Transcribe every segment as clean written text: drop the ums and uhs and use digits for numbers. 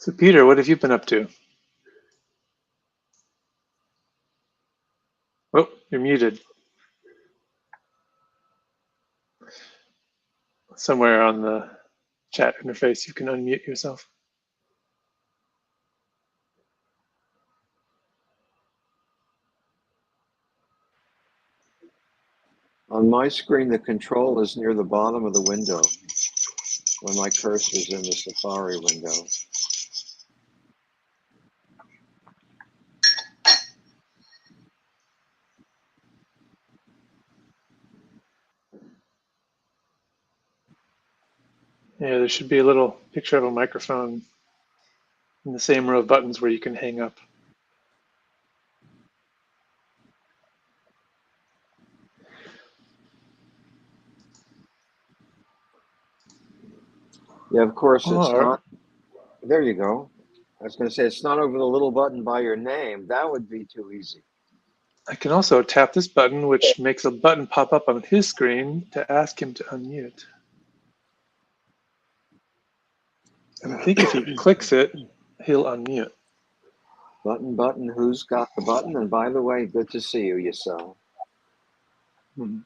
So Peter, what have you been up to? Oh, you're muted. Somewhere on the chat interface, you can unmute yourself. On my screen, the control is near the bottom of the window when my cursor is in the Safari window. Yeah, there should be a little picture of a microphone in the same row of buttons where you can hang up. Yeah, of course, it's Or not. There you go. I was going to say, it's not over the little button by your name. That would be too easy. I can also tap this button, which makes a button pop up on his screen to ask him to unmute. And I think if he clicks it, he'll unmute. Button, who's got the button? And by the way, good to see you, Yasel. Hmm.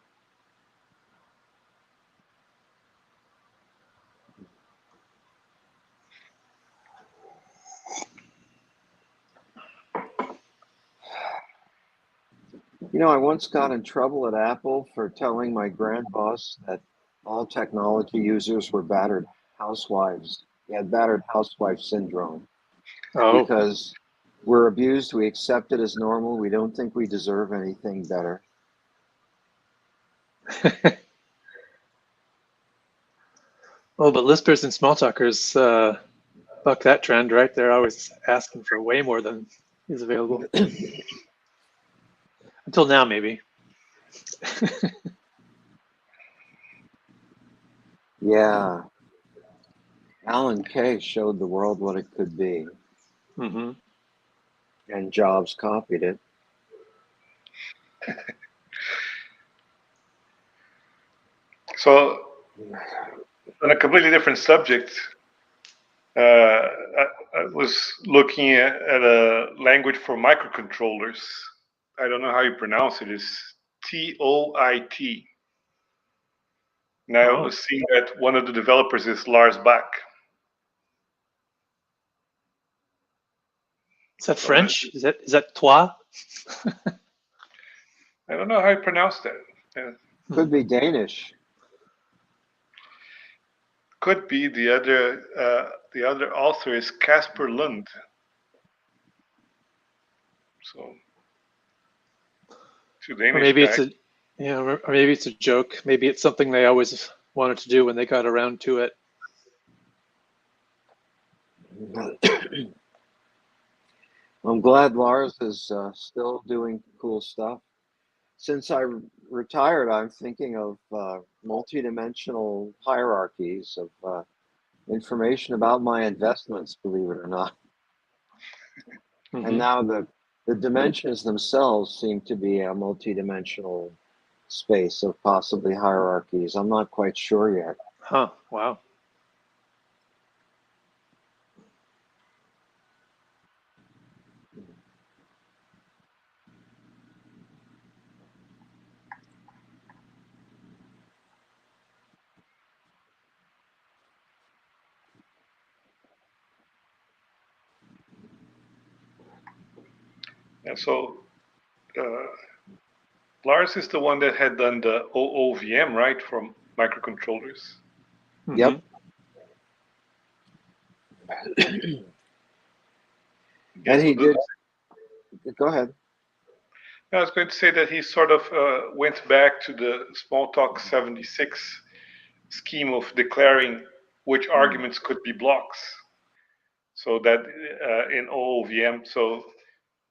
You know, I once got in trouble at Apple for telling my grand boss that all technology users were battered housewives. They had battered housewife syndrome Oh, because we're abused, we accept it as normal, we don't think we deserve anything better. oh, but lispers and Smalltalkers buck that trend, right? They're always asking for way more than is available. Until now, maybe. Yeah, Alan Kay showed the world what it could be, Mm-hmm. and Jobs copied it. So, on a completely different subject, I was looking at a language for microcontrollers. I don't know how you pronounce it. It's TOIT. And I was seeing that one of the developers is Lars Bach. Is that French? Is that toi? I don't know how you pronounce that. Could be Danish. Could be the other author is Casper Lund. So, two Danish Or maybe guys. or maybe it's a joke. Maybe it's something they always wanted to do when they got around to it. I'm glad Lars is still doing cool stuff. Since I retired, I'm thinking of multidimensional hierarchies of information about my investments, believe it or not. Mm-hmm. And now the dimensions themselves seem to be a multidimensional space of possibly hierarchies. I'm not quite sure yet. Huh, wow. And so Lars is the one that had done the OOVM, right, from microcontrollers. Mm-hmm. Yep. And he did. Go ahead. I was going to say that he sort of went back to the Smalltalk 76 scheme of declaring which arguments could be blocks. So that in OOVM, so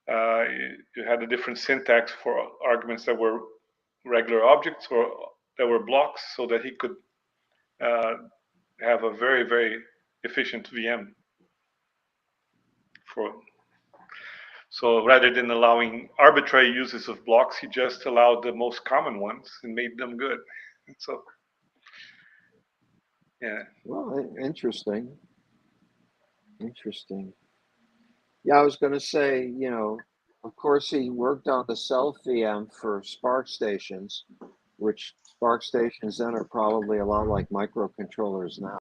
you had a different syntax for arguments that were regular objects or that were blocks, so that he could have a very, very efficient VM. So rather than allowing arbitrary uses of blocks, he just allowed the most common ones and made them good. And so, yeah. Well, interesting. Interesting. Yeah, I was going to say, of course, he worked on the self VM for Spark stations, which Spark stations then are probably a lot like microcontrollers now.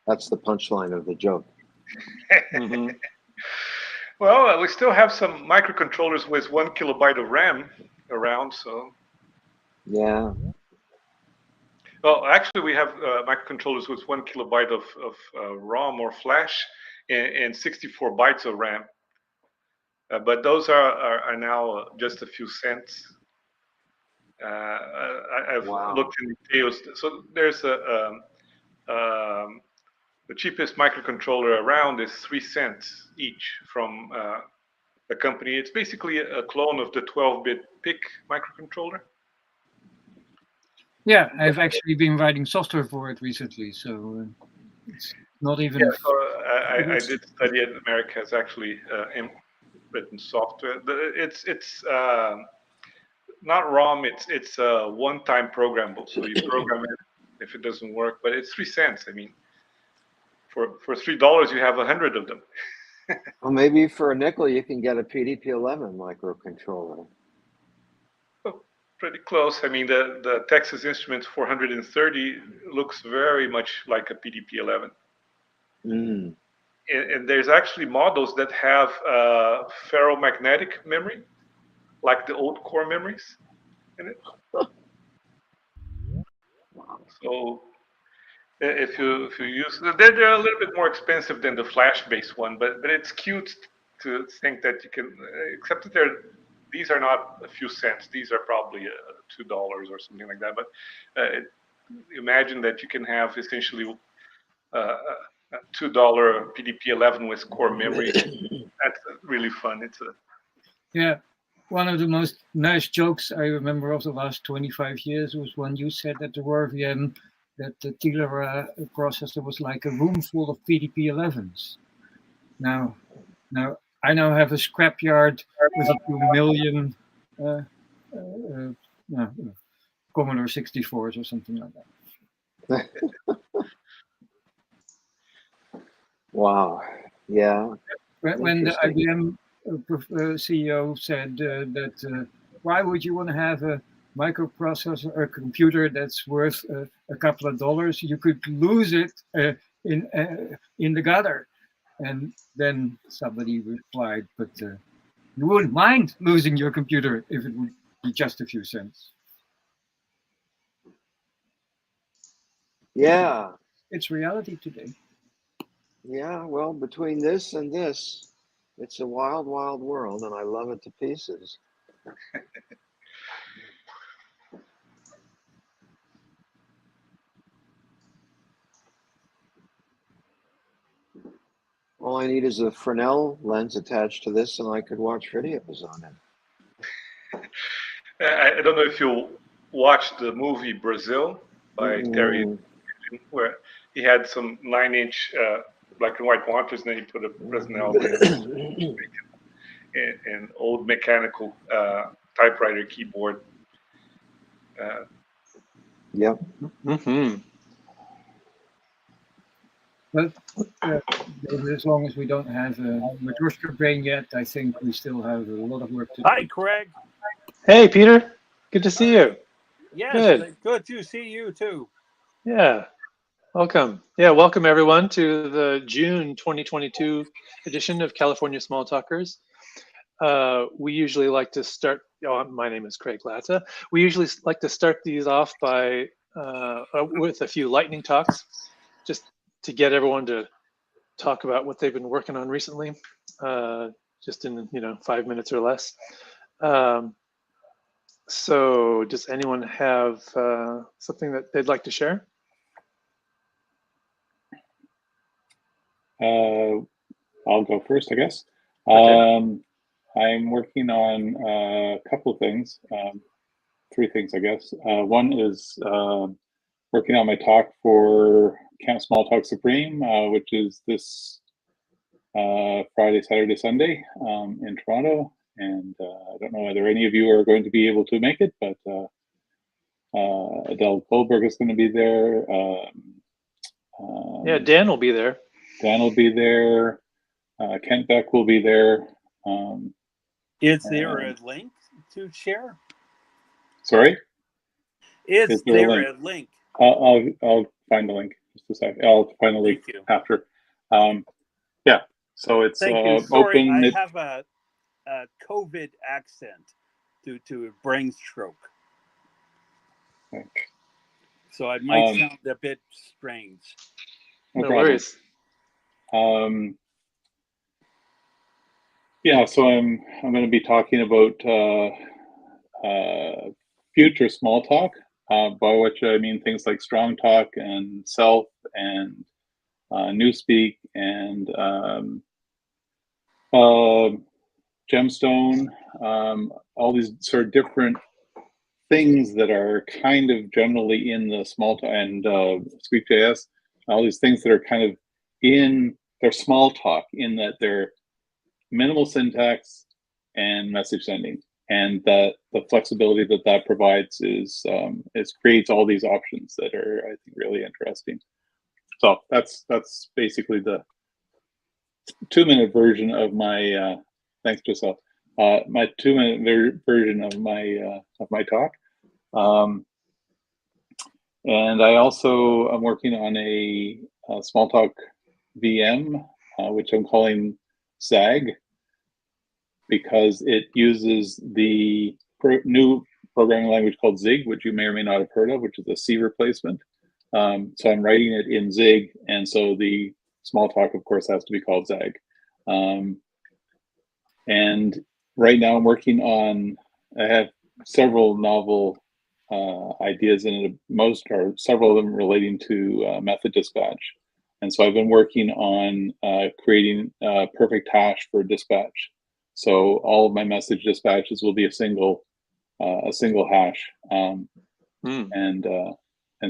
That's the punchline of the joke. Mm-hmm. Well, we still have some microcontrollers with 1 kilobyte of RAM around, so. Yeah. Well, actually, we have microcontrollers with 1 kilobyte of ROM or flash and 64 bytes of RAM. But those are now just a few cents. I've looked in details. So there's the cheapest microcontroller around is 3 cents each from a company. It's basically a clone of the 12-bit PIC microcontroller. Yeah, I've actually been writing software for it recently, so it's not even. Yeah, so I did study at America's actually written software. It's not ROM. It's one-time programmable. So you program it if it doesn't work. But it's 3 cents. I mean, for $3 you have 100 of them. Well, maybe for a nickel you can get a PDP-11 microcontroller. Oh, pretty close. I mean, the Texas Instruments 430 looks very much like a PDP-11. Mm. And there's actually models that have ferromagnetic memory, like the old core memories in it. So if you use, they're a little bit more expensive than the flash-based one, but it's cute to think that you can, except that these are not a few cents. These are probably $2 or something like that. But imagine that you can have essentially a $2 PDP-11 with core memory. That's really fun. Yeah, one of the most nice jokes I remember of the last 25 years was when you said at the RVM that the Tiller processor was like a room full of PDP-11s. Now I now have a scrapyard with a few million Commodore 64s or something like that. Wow. Yeah. When the IBM CEO said that why would you want to have a microprocessor or a computer that's worth a couple of dollars? You could lose it in the gutter. And then somebody replied, but you wouldn't mind losing your computer if it would be just a few cents. Yeah. It's reality today. Yeah, well, between this and this, it's a wild, wild world, and I love it to pieces. All I need is a Fresnel lens attached to this, and I could watch videos on it. I don't know if you watched the movie Brazil by Terry, where he had some 9-inch black and white monitors, and then he put a Fresnel lens and old mechanical typewriter keyboard. Yep. Mm-hmm. But as long as we don't have a Matryoshka brain yet, I think we still have a lot of work to do. Hi, Craig. Hey, Peter. Good to see you. Yes, good to see you too. Yeah. Welcome. Yeah, welcome everyone to the June 2022 edition of California Smalltalkers. We usually like to start, my name is Craig Latta. We usually like to start these off by with a few lightning talks, just to get everyone to talk about what they've been working on recently, just in 5 minutes or less. So does anyone have something that they'd like to share? I'll go first, I guess. Okay. I'm working on a couple of things, 3 things, I guess. One is working on my talk for Camp Smalltalk Supreme, which is this Friday, Saturday, Sunday in Toronto. And I don't know whether any of you are going to be able to make it, but Adele Goldberg is going to be there. Yeah, Dan will be there. Dan will be there. Kent Beck will be there. Is there a link to share? Sorry? Is there a link? I'll find the link. Just a second. I'll find the link after. Yeah. So it's Sorry, open. I have a COVID accent due to a brain stroke. Okay. So I might sound a bit strange. No worries. Yeah, so I'm going to be talking about future small talk, by which I mean things like strong talk and self and newspeak and gemstone, all these sort of different things that are kind of generally in the small talk and Squeak.js, all these things that are kind of in their small talk in that they're minimal syntax and message sending, and that the flexibility that that provides is creates all these options that are, I think, really interesting. So that's basically the 2-minute version of my thanks, Giselle. My 2-minute version of my talk. And I also am working on a Smalltalk VM, which I'm calling ZAG, because it uses the new programming language called Zig, which you may or may not have heard of, which is a C replacement. So I'm writing it in Zig, and so the Smalltalk, of course, has to be called ZAG. And right now I'm working on, I have several novel ideas in it, most or several of them relating to method dispatch. And so I've been working on creating a perfect hash for dispatch. So all of my message dispatches will be a single hash, and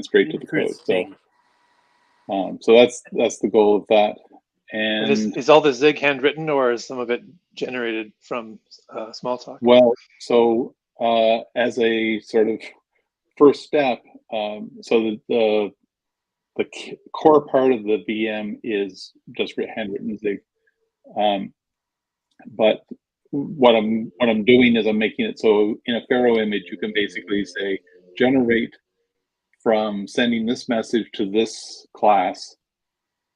straight to the code. So that's the goal of that. And is all the Zig handwritten, or is some of it generated from Smalltalk? Well, so as a sort of first step, so the core part of the VM is just handwritten Zig, but what I'm doing is I'm making it so in a Pharaoh image you can basically say generate from sending this message to this class,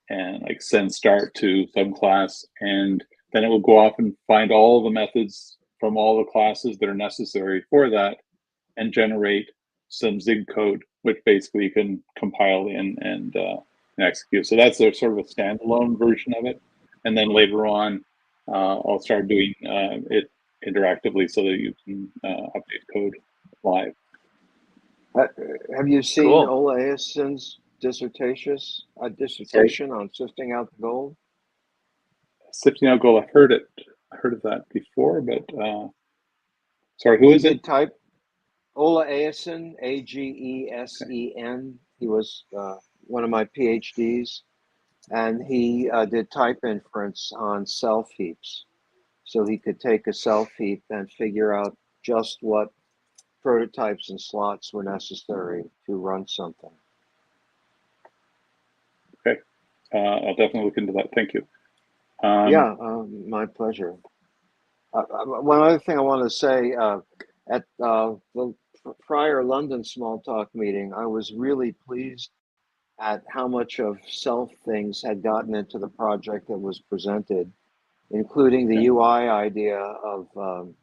and like send start to subclass, and then it will go off and find all the methods from all the classes that are necessary for that and generate some Zig code, which basically you can compile in and execute. So that's a sort of a standalone version of it. And then later on, I'll start doing it interactively so that you can update code live. Have you seen Cool. Ola Eason's dissertation on sifting out the gold? Sifting out gold, I've heard of that before, but sorry, who is it? Type Ola Eason, Agesen. He was one of my PhDs, and he did type inference on self heaps. So he could take a self heap and figure out just what prototypes and slots were necessary to run something. Okay, I'll definitely look into that. Thank you. My pleasure. One other thing I wanted to say, at the prior London Smalltalk meeting, I was really pleased at how much of self things had gotten into the project that was presented, including the UI idea of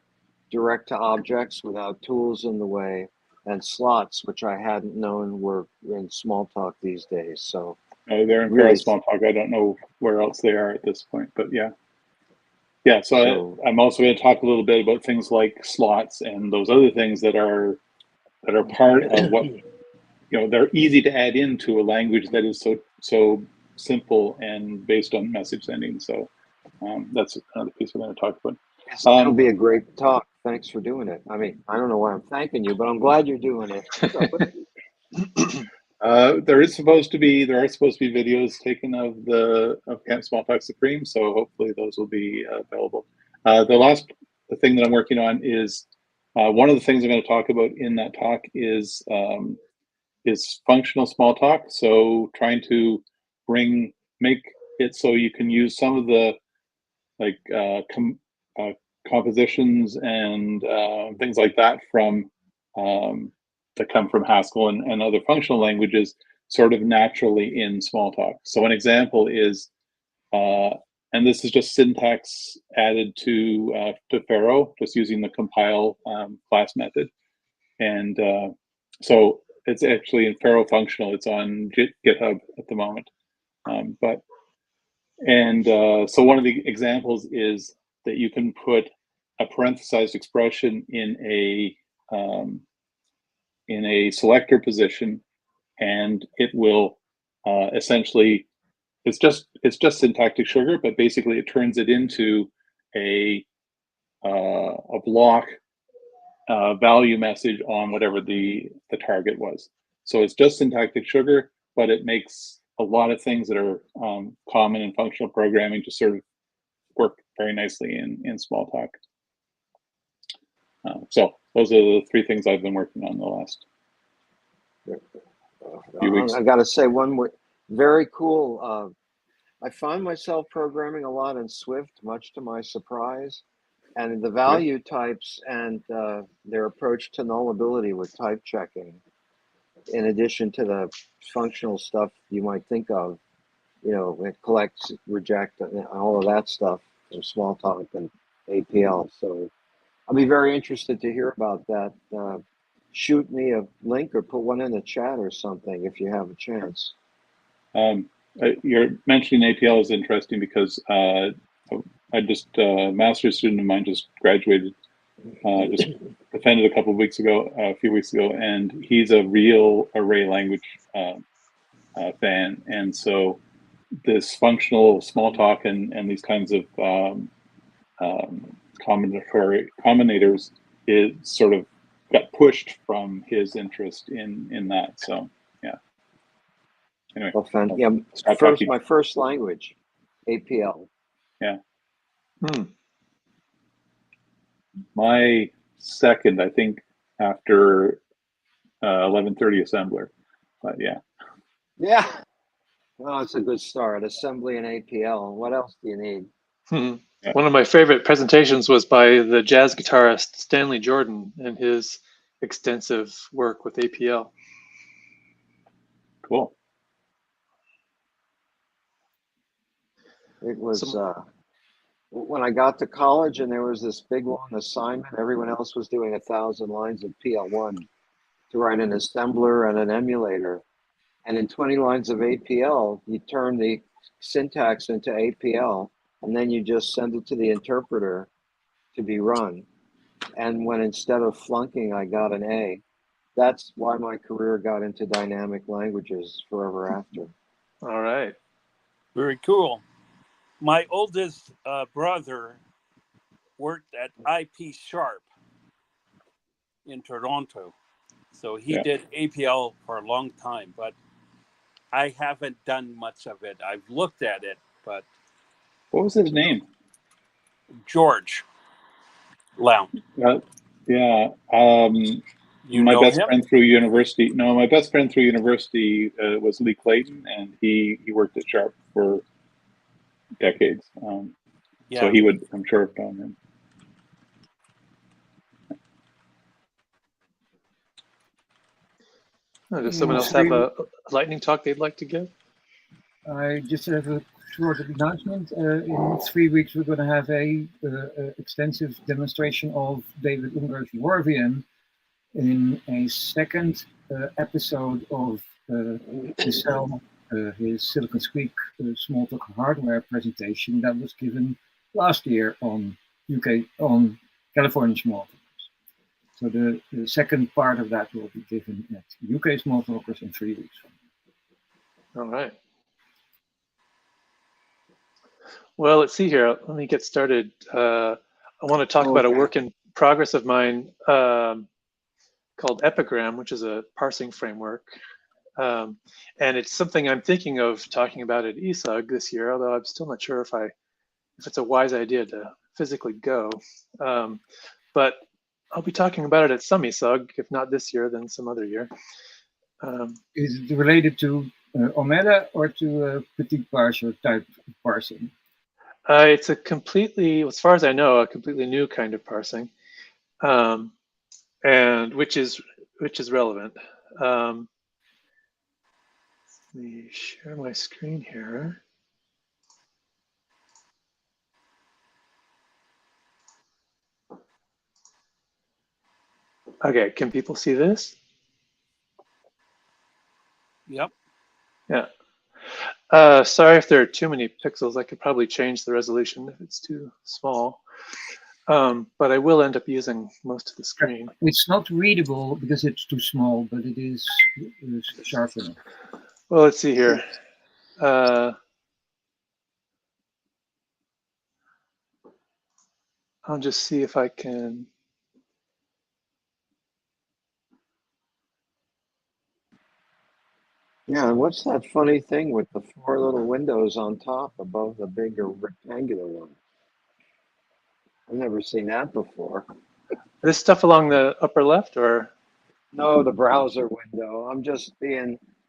direct to objects without tools in the way, and slots, which I hadn't known were in Smalltalk these days. So they're in really Smalltalk. I don't know where else they are at this point, but yeah. So I'm also going to talk a little bit about things like slots and those other things that are part of what, they're easy to add into a language that is so simple and based on message sending. So that's another piece we're going to talk about. It'll be a great talk. Thanks for doing it. I mean, I don't know why I'm thanking you, but I'm glad you're doing it. There are supposed to be videos taken of Camp Smalltalk Supreme, so hopefully those will be available. The thing that I'm working on is one of the things I'm going to talk about in that talk is functional Smalltalk. So trying to make it so you can use some of the like compositions and things like that from that come from Haskell and other functional languages sort of naturally in Smalltalk. So an example is, and this is just syntax added to Pharo, just using the compile class method. And so it's actually in Pharo functional. It's on GitHub at the moment. So one of the examples is that you can put a parenthesized expression in a selector position, and it will essentially, it's just syntactic sugar, but basically it turns it into a block value message on whatever the target was. So it's just syntactic sugar, but it makes a lot of things that are common in functional programming to sort of work very nicely in Smalltalk. So those are the three things I've been working on the last few weeks. I got to say one more, very cool. I find myself programming a lot in Swift, much to my surprise, and the value types and their approach to nullability with type checking, in addition to the functional stuff you might think of, collect, reject, and all of that stuff from Smalltalk and APL. So I'll be very interested to hear about that. Shoot me a link or put one in the chat or something if you have a chance. You're mentioning APL is interesting because a master's student of mine just graduated, just defended a few weeks ago, and he's a real array language fan, and so this functional Smalltalk and these kinds of combinators is sort of got pushed from his interest in that. So yeah. Anyway, well, my first language, APL. Yeah. My second, I think, after 1130 assembler, but yeah. Yeah. Well, it's a good start. Assembly and APL. What else do you need? Yeah. One of my favorite presentations was by the jazz guitarist Stanley Jordan and his extensive work with APL. Cool. It was when I got to college and there was this big long assignment. Everyone else was doing 1,000 lines of PL1 to write an assembler and an emulator. And in 20 lines of APL, you turn the syntax into APL, and then you just send it to the interpreter to be run. And when instead of flunking, I got an A, that's why my career got into dynamic languages forever after. All right. Very cool. My oldest brother worked at IP Sharp in Toronto. So he did APL for a long time, but I haven't done much of it. I've looked at it, but... What was his name? George Lound. Yeah. My best friend through university. No, my best friend through university was Lee Clayton, and he worked at Sharp for decades. So he would, I'm sure, have known him. Does someone else have a lightning talk they'd like to give? I just have a short announcement. In 3 weeks, we're going to have a extensive demonstration of David Unger's WarVM in a second episode of his Silicon Squeak Smalltalk hardware presentation that was given last year on California Smalltalkers. So the second part of that will be given at UK Smalltalkers in 3 weeks. All right. Well, let's see here. Let me get started. I want to talk about a work in progress of mine called Epigram, which is a parsing framework. And it's something I'm thinking of talking about at ESUG this year, although I'm still not sure if it's a wise idea to physically go. But I'll be talking about it at some ESUG, if not this year, then some other year. Is it related to Omega or to petit parser type parsing? It's a completely, as far as I know, a completely new kind of parsing, and which is relevant. Let me share my screen here. Okay, can people see this? Yep. Yeah. Sorry if there are too many pixels. I could probably change the resolution if it's too small. But I will end up using most of the screen. It's not readable because it's too small, but it is sharp enough. Well, let's see here. I'll just see if I can. Yeah, and what's that funny thing with the 4 little windows on top above the bigger rectangular one? I've never seen that before. This stuff along the upper left, or? No, the browser window. I'm just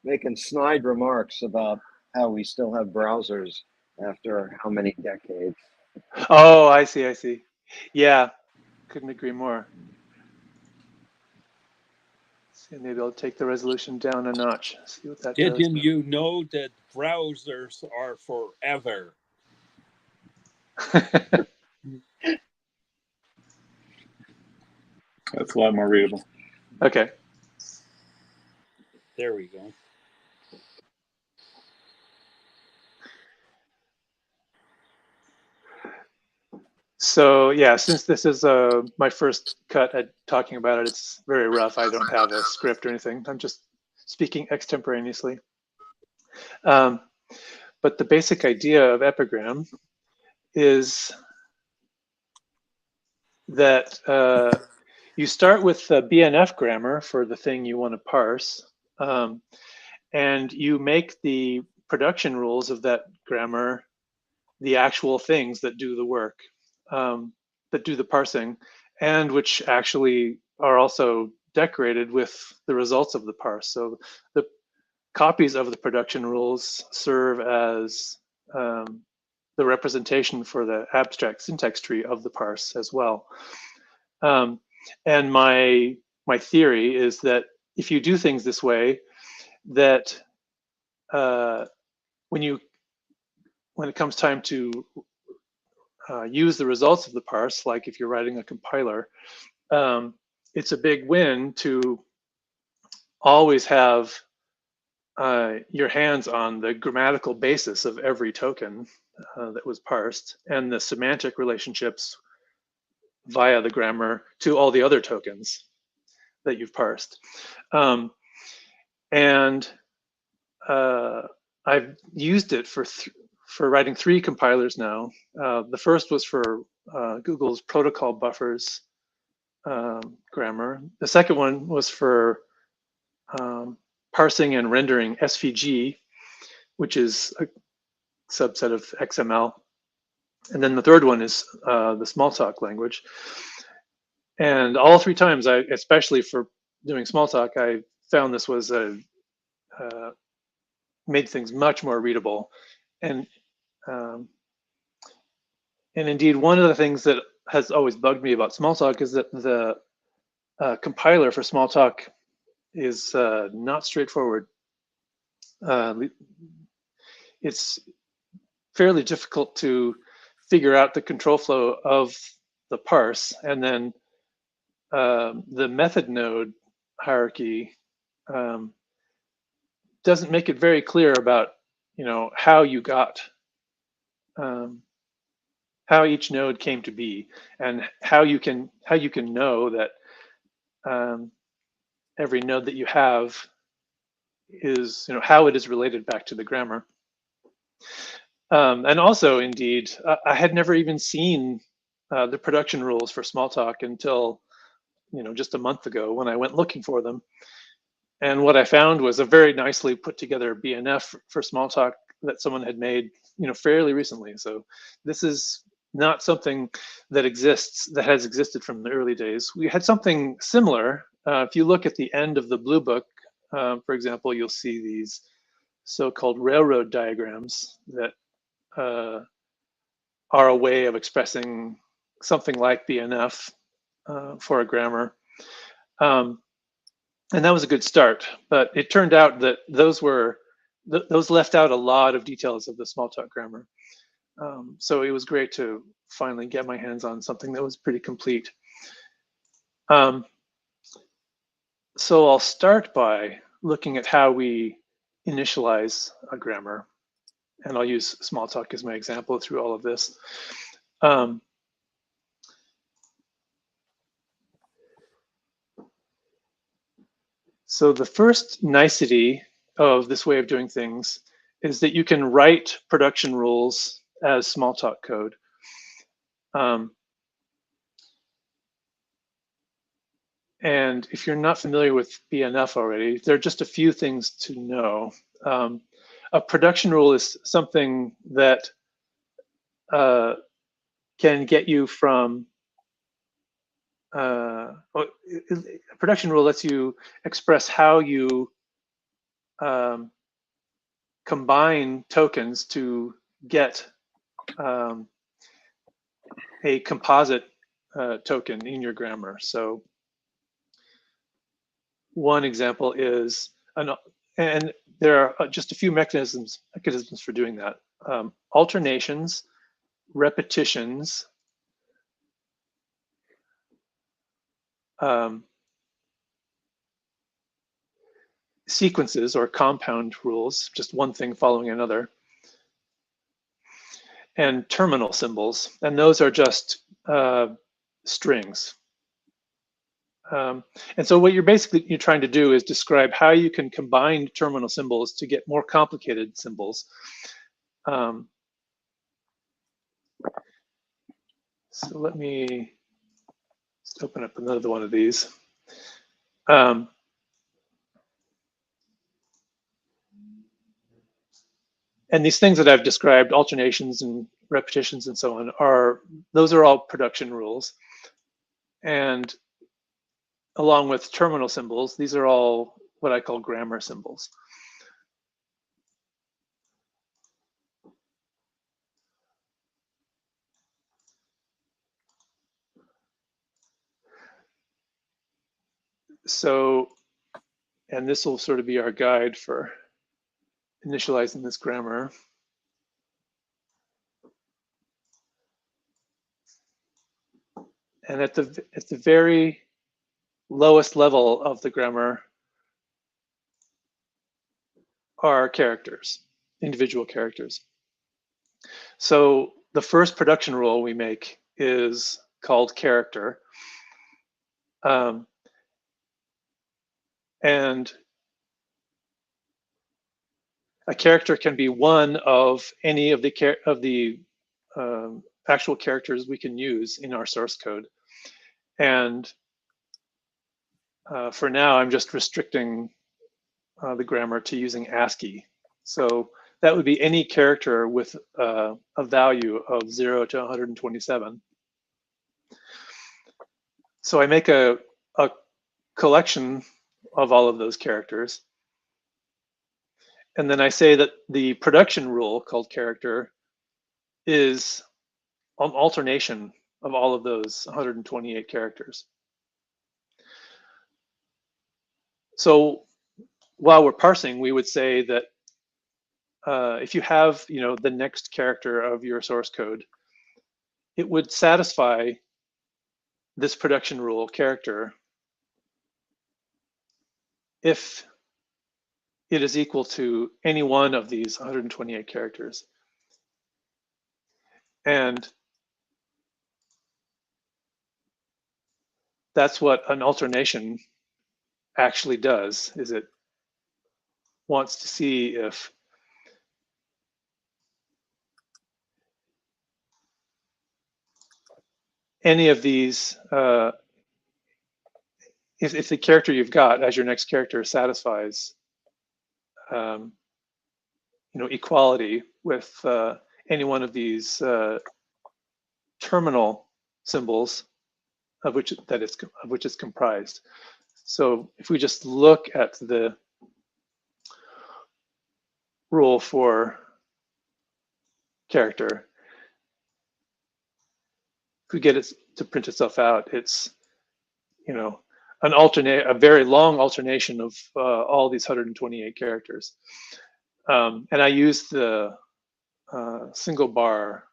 making snide remarks about how we still have browsers after how many decades. Oh, I see, I see. Yeah, couldn't agree more. See, maybe I'll take the resolution down a notch. See what that does. Didn't you know that browsers are forever? That's a lot more readable. Okay. There we go. So yeah, since this is my first cut at talking about it, it's very rough. I don't have a script or anything. I'm just speaking extemporaneously. But the basic idea of Epigram is that you start with the BNF grammar for the thing you want to parse, and you make the production rules of that grammar the actual things that do the work, that do the parsing, and which actually are also decorated with the results of the parse. So the copies of the production rules serve as the representation for the abstract syntax tree of the parse as well. And my theory is that if you do things this way, that when it comes time to use the results of the parse, like if you're writing a compiler, it's a big win to always have your hands on the grammatical basis of every token that was parsed and the semantic relationships via the grammar to all the other tokens that you've parsed. And I've used it for writing 3 compilers now. The first was for Google's protocol buffers grammar. The second one was for parsing and rendering SVG, which is a subset of XML. And then the third one is the Smalltalk language. And all 3 times, especially for doing Smalltalk, I found this was made things much more readable. And indeed, one of the things that has always bugged me about Smalltalk is that the compiler for Smalltalk is not straightforward. It's fairly difficult to figure out the control flow of the parse, and then the method node hierarchy doesn't make it very clear about how you got how each node came to be, and how you can know that every node that you have is how it is related back to the grammar. And also, indeed, I had never even seen the production rules for Smalltalk until just a month ago when I went looking for them. And what I found was a very nicely put together BNF for Smalltalk that someone had made fairly recently. So this is not something that has existed from the early days. We had something similar. If you look at the end of the Blue Book, for example, you'll see these so-called railroad diagrams that are a way of expressing something like BNF for a grammar. And that was a good start, but it turned out that those left out a lot of details of the Smalltalk grammar. So it was great to finally get my hands on something that was pretty complete. So I'll start by looking at how we initialize a grammar, and I'll use Smalltalk as my example through all of this. So the first nicety of this way of doing things is that you can write production rules as Smalltalk code. And if you're not familiar with BNF already, there are just a few things to know. A production rule is something that can get you from, a production rule lets you express how you combine tokens to get a composite token in your grammar. So one example is, and there are just a few mechanisms for doing that. Alternations, repetitions, sequences or compound rules, just one thing following another, and terminal symbols, and those are just strings. And so what you're trying to do is describe how you can combine terminal symbols to get more complicated symbols. So let me just open up another one of these. And these things that I've described, alternations and repetitions and so on, those are all production rules. And along with terminal symbols, these are all what I call grammar symbols. So, and this will sort of be our guide for initializing this grammar. And at the very lowest level of the grammar are characters, individual characters. So the first production rule we make is called character. And a character can be one of any of the actual characters we can use in our source code. And for now, I'm just restricting the grammar to using ASCII. So that would be any character with a value of 0 to 127. So I make a collection of all of those characters. And then I say that the production rule called character is an alternation of all of those 128 characters. So while we're parsing, we would say that if you have, the next character of your source code, it would satisfy this production rule character if it is equal to any one of these 128 characters. And that's what an alternation actually does, is it wants to see if any of these, if the character you've got as your next character satisfies equality with any one of these terminal symbols of which it's comprised. So if we just look at the rule for character, if we get it to print itself out, it's, you know, a very long alternation of all these 128 characters. And I use the single bar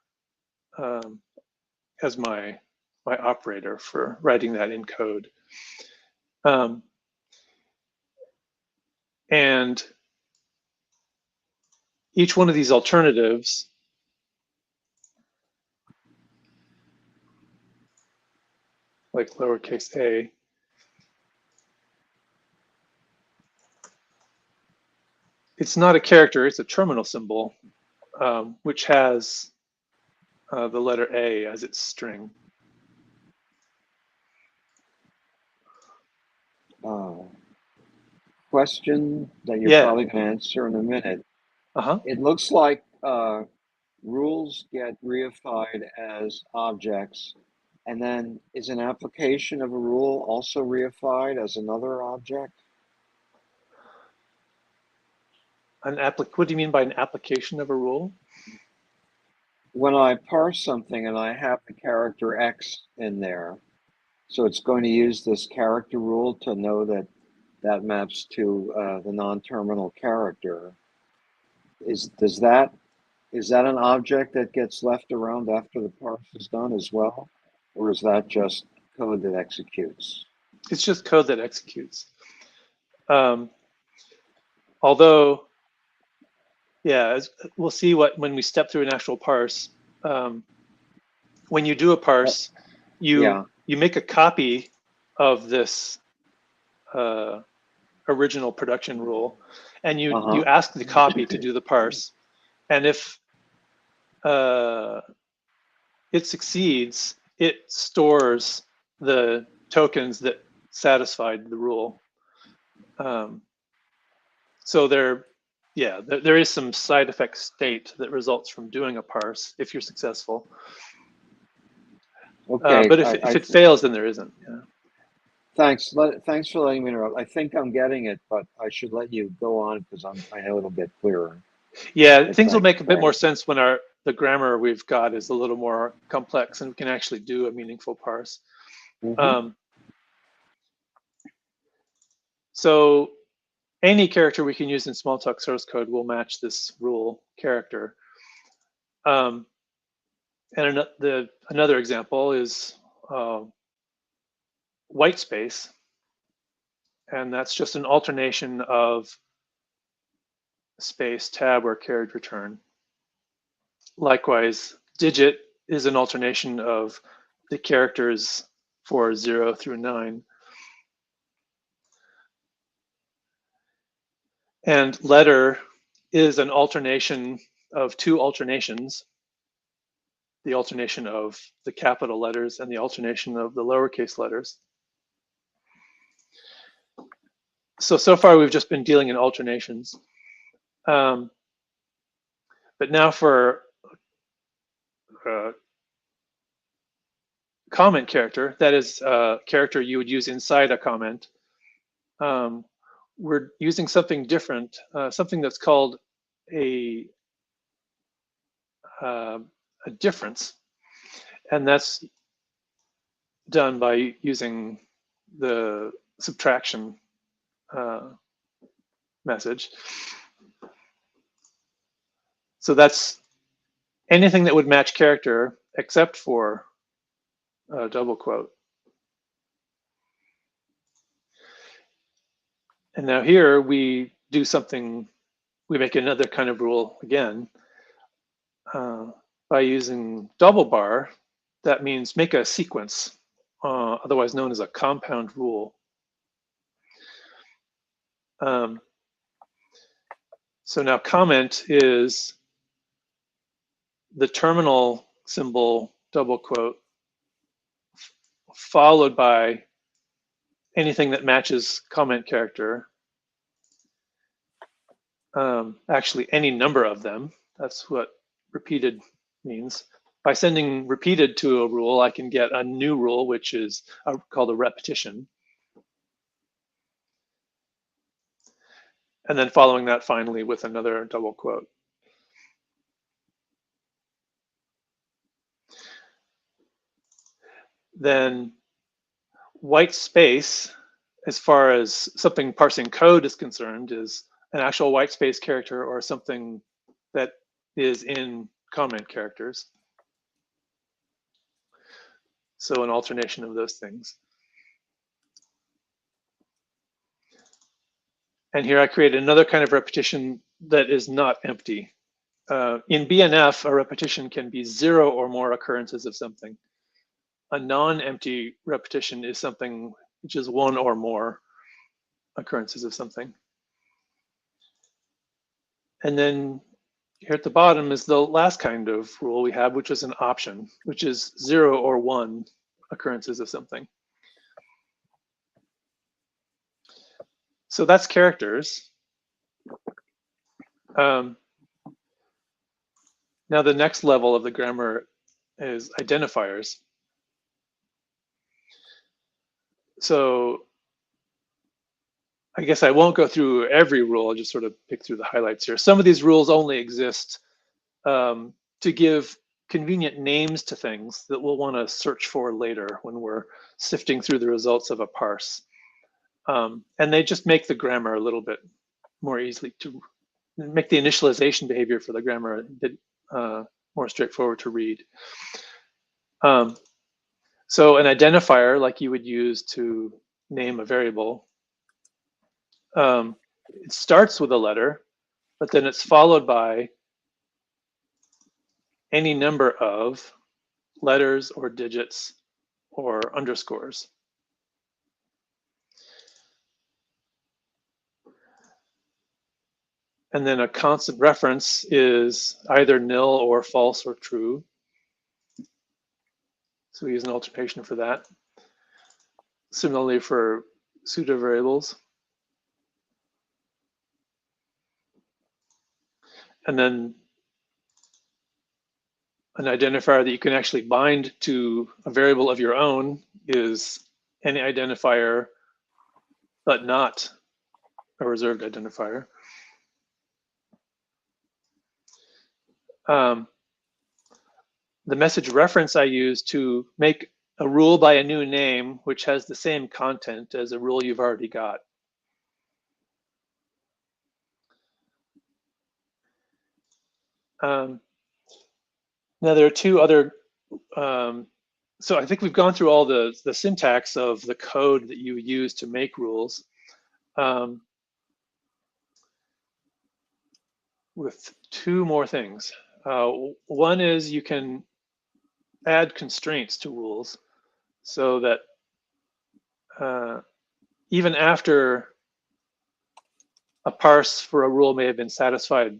as my operator for writing that in code. And each one of these alternatives like lowercase a, it's not a character, it's a terminal symbol, which has the letter A as its string. Question that you're probably going to answer in a minute. It looks like rules get reified as objects, and then is an application of a rule also reified as another object? What do you mean by an application of a rule? When I parse something and I have the character X in there, so it's going to use this character rule to know that that maps to the non-terminal character. Is that an object that gets left around after the parse is done as well? Or is that just code that executes? It's just code that executes. Although, yeah, we'll see when we step through an actual parse. When you do a parse, you make a copy of this original production rule, and you ask the copy to do the parse. And if it succeeds, it stores the tokens that satisfied the rule. So there is some side effect state that results from doing a parse if you're successful. Okay, but if it fails, then there isn't. Yeah. Thanks for letting me interrupt. I think I'm getting it, but I should let you go on because I know it'll get clearer. Yeah, things will make a bit more sense when the grammar we've got is a little more complex and we can actually do a meaningful parse. So any character we can use in Smalltalk source code will match this rule character. And another example is white space, and that's just an alternation of space, tab, or carried return. Likewise, digit is an alternation of the characters for 0 through 9. And letter is an alternation of two alternations, the alternation of the capital letters and the alternation of the lowercase letters. So far we've just been dealing in alternations. But now for comment character, that is a character you would use inside a comment. We're using something different, something that's called a difference, and that's done by using the subtraction message. So that's anything that would match character except for double quote. And now here we do something, we make another kind of rule again by using double bar. That means make a sequence, otherwise known as a compound rule. So now comment is the terminal symbol double quote followed by anything that matches comment character. Actually, any number of them. That's what repeated means. By sending repeated to a rule, I can get a new rule, which is called a repetition. and then following that finally with another double quote. Then white space, as far as something parsing code is concerned, is an actual white space character or something that is in comment characters. So an alternation of those things. And here I created another kind of repetition that is not empty. In BNF, a repetition can be 0 or more occurrences of something. A non-empty repetition is something which is 1 or more occurrences of something. And then here at the bottom is the last kind of rule we have, which is an option, which is 0 or 1 occurrences of something. So that's characters. Now the next level of the grammar is identifiers. So I guess I won't go through every rule, I'll just sort of pick through the highlights here. Some of these rules only exist to give convenient names to things that we'll want to search for later when we're sifting through the results of a parse. And they just make the grammar a little bit more easily to make the initialization behavior for the grammar a bit more straightforward to read. So an identifier, like you would use to name a variable, it starts with a letter, but then it's followed by any number of letters or digits or underscores. And then a constant reference is either nil or false or true. So we use an alternation for that. Similarly for pseudo variables. And then an identifier that you can actually bind to a variable of your own is any identifier, but not a reserved identifier. The message reference I use to make a rule by a new name, which has the same content as a rule you've already got. Now there are two other, so I think we've gone through all the syntax of the code that you use to make rules. With two more things. One is you can add constraints to rules so that even after a parse for a rule may have been satisfied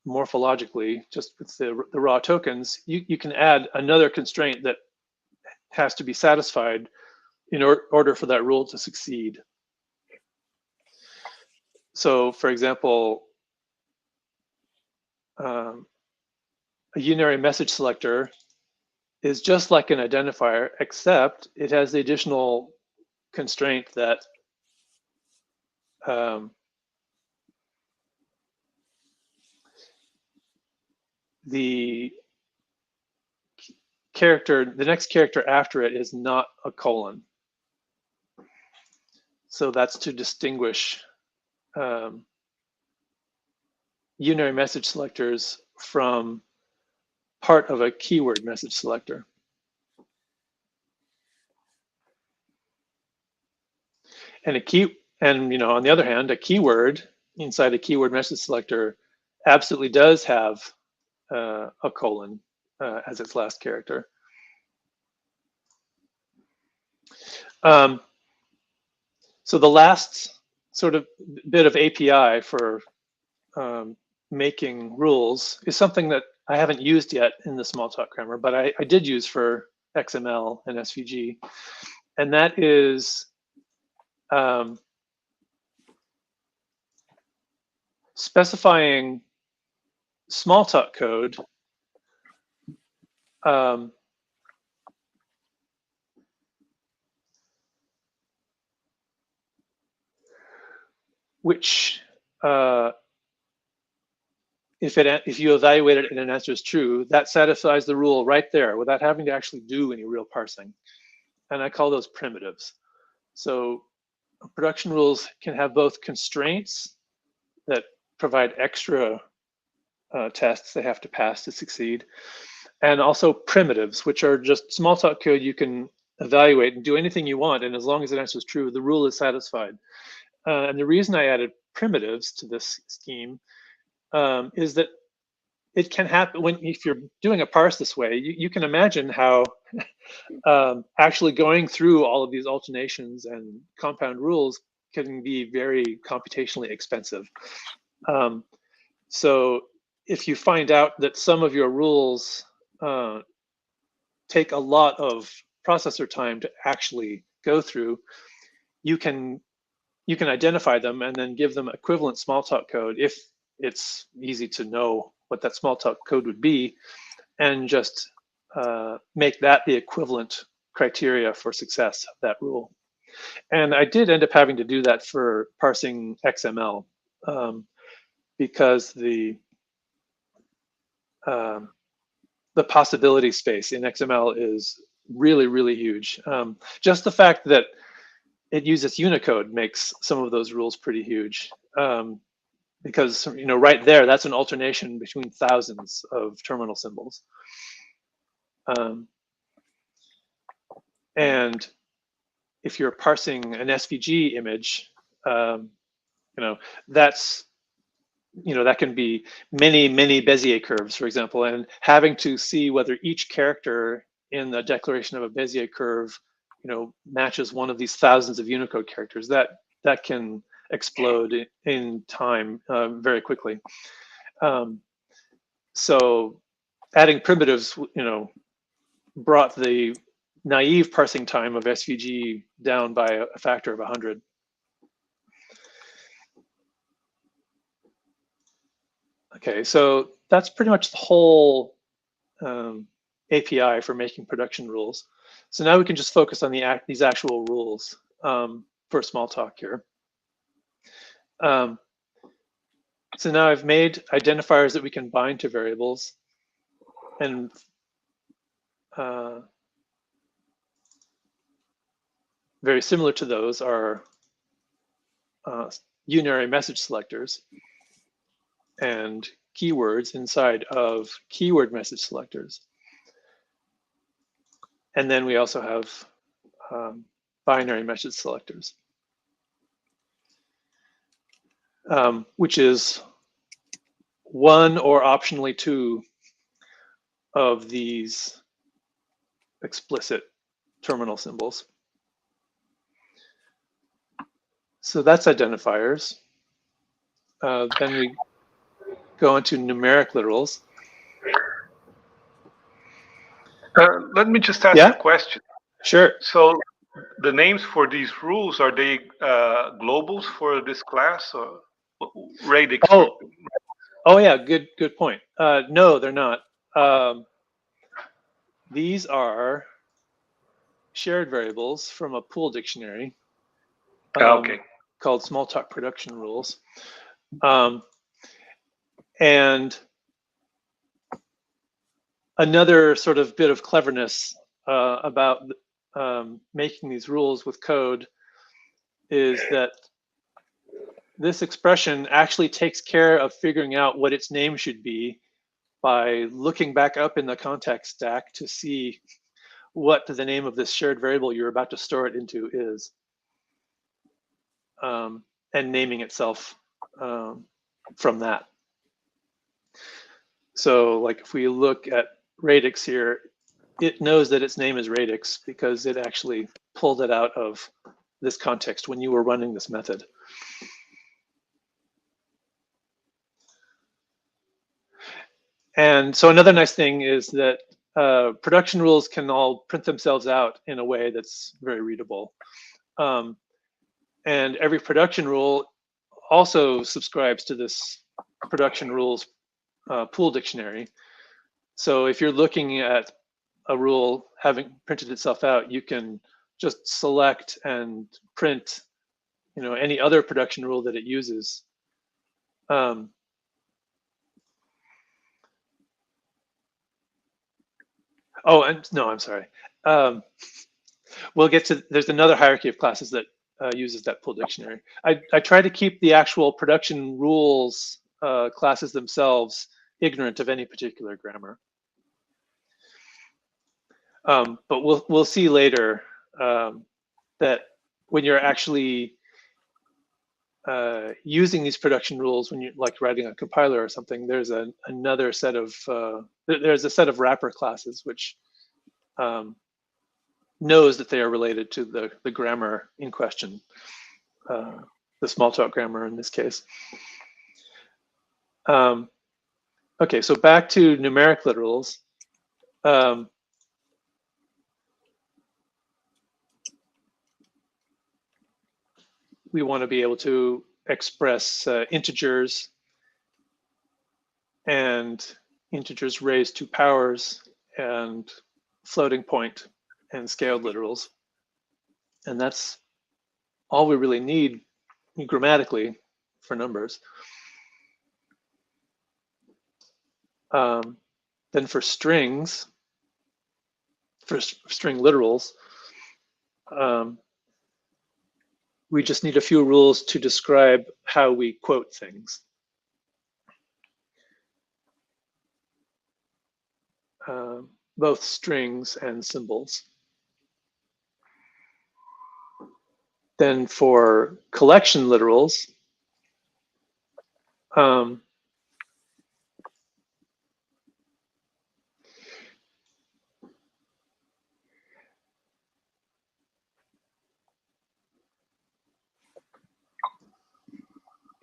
morphologically, just with the raw tokens, you can add another constraint that has to be satisfied in order for that rule to succeed. So for example, a unary message selector is just like an identifier, except it has the additional constraint that the next character after it is not a colon. So that's to distinguish unary message selectors from part of a keyword message selector. And on the other hand, a keyword inside a keyword message selector absolutely does have a colon as its last character. So the last sort of bit of API for making rules is something that I haven't used yet in the Smalltalk grammar, but I did use for XML and SVG, and that is specifying Smalltalk code which if you evaluate it and an answer is true, that satisfies the rule right there without having to actually do any real parsing. And I call those primitives. So production rules can have both constraints that provide extra tests they have to pass to succeed, and also primitives, which are just Smalltalk code you can evaluate and do anything you want, and as long as the answer is true, the rule is satisfied. And the reason I added primitives to this scheme is that it can happen if you're doing a parse this way. You can imagine how actually going through all of these alternations and compound rules can be very computationally expensive. So if you find out that some of your rules take a lot of processor time to actually go through, you can identify them and then give them equivalent Smalltalk code if it's easy to know what that Smalltalk code would be, and just make that the equivalent criteria for success of that rule. And I did end up having to do that for parsing XML because the possibility space in XML is really, really huge. Just the fact that it uses Unicode makes some of those rules pretty huge. Because right there, that's an alternation between thousands of terminal symbols. And if you're parsing an SVG image, that's that can be many Bezier curves, for example, and having to see whether each character in the declaration of a Bezier curve, matches one of these thousands of Unicode characters. That can explode in time very quickly. So adding primitives, brought the naive parsing time of SVG down by a factor of 100. Okay, so that's pretty much the whole API for making production rules. So now we can just focus on these actual rules for Smalltalk here. So now I've made identifiers that we can bind to variables, and very similar to those are unary message selectors and keywords inside of keyword message selectors. And then we also have binary message selectors, which is one or optionally two of these explicit terminal symbols. So that's identifiers. Then we go into numeric literals. Let me just ask a question. Sure. So the names for these rules, are they globals for this class, or radix? Oh yeah, good point. No, they're not. These are shared variables from a pool dictionary called Smalltalk production rules. And another sort of bit of cleverness about making these rules with code is that this expression actually takes care of figuring out what its name should be by looking back up in the context stack to see what the name of this shared variable you're about to store it into is, and naming itself from that. So like if we look at radix here, it knows that its name is radix because it actually pulled it out of this context when you were running this method. And so another nice thing is that production rules can all print themselves out in a way that's very readable. And every production rule also subscribes to this production rules pool dictionary. So if you're looking at a rule having printed itself out, you can just select and print any other production rule that it uses Oh, and no, I'm sorry. We'll get to, there's another hierarchy of classes that uses that pool dictionary. I try to keep the actual production rules classes themselves ignorant of any particular grammar. But we'll see later that when you're actually using these production rules, when you're like writing a compiler or something, there's another set of there's a set of wrapper classes which knows that they are related to the grammar in question, the Smalltalk grammar in this case. Okay, so back to numeric literals. We want to be able to express integers and integers raised to powers and floating point and scaled literals. And that's all we really need grammatically for numbers. Then for strings, for string literals, we just need a few rules to describe how we quote things. Both strings and symbols. Then for collection literals,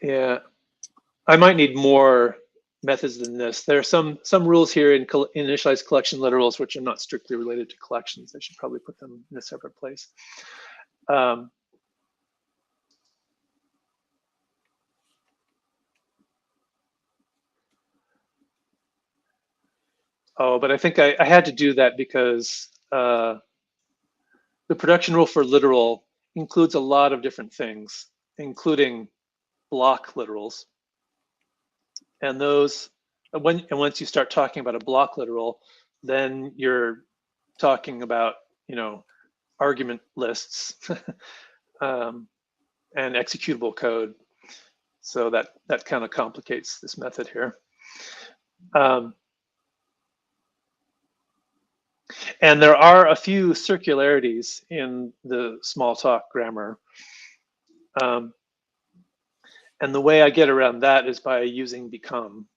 yeah, I might need more methods than this. There are some rules here in initialized collection literals which are not strictly related to collections. I should probably put them in a separate place. Oh, but I think I had to do that because the production rule for literal includes a lot of different things, including block literals. And those, once you start talking about a block literal, then you're talking about, argument lists and executable code. So that kind of complicates this method here. And there are a few circularities in the Smalltalk grammar. And the way I get around that is by using become.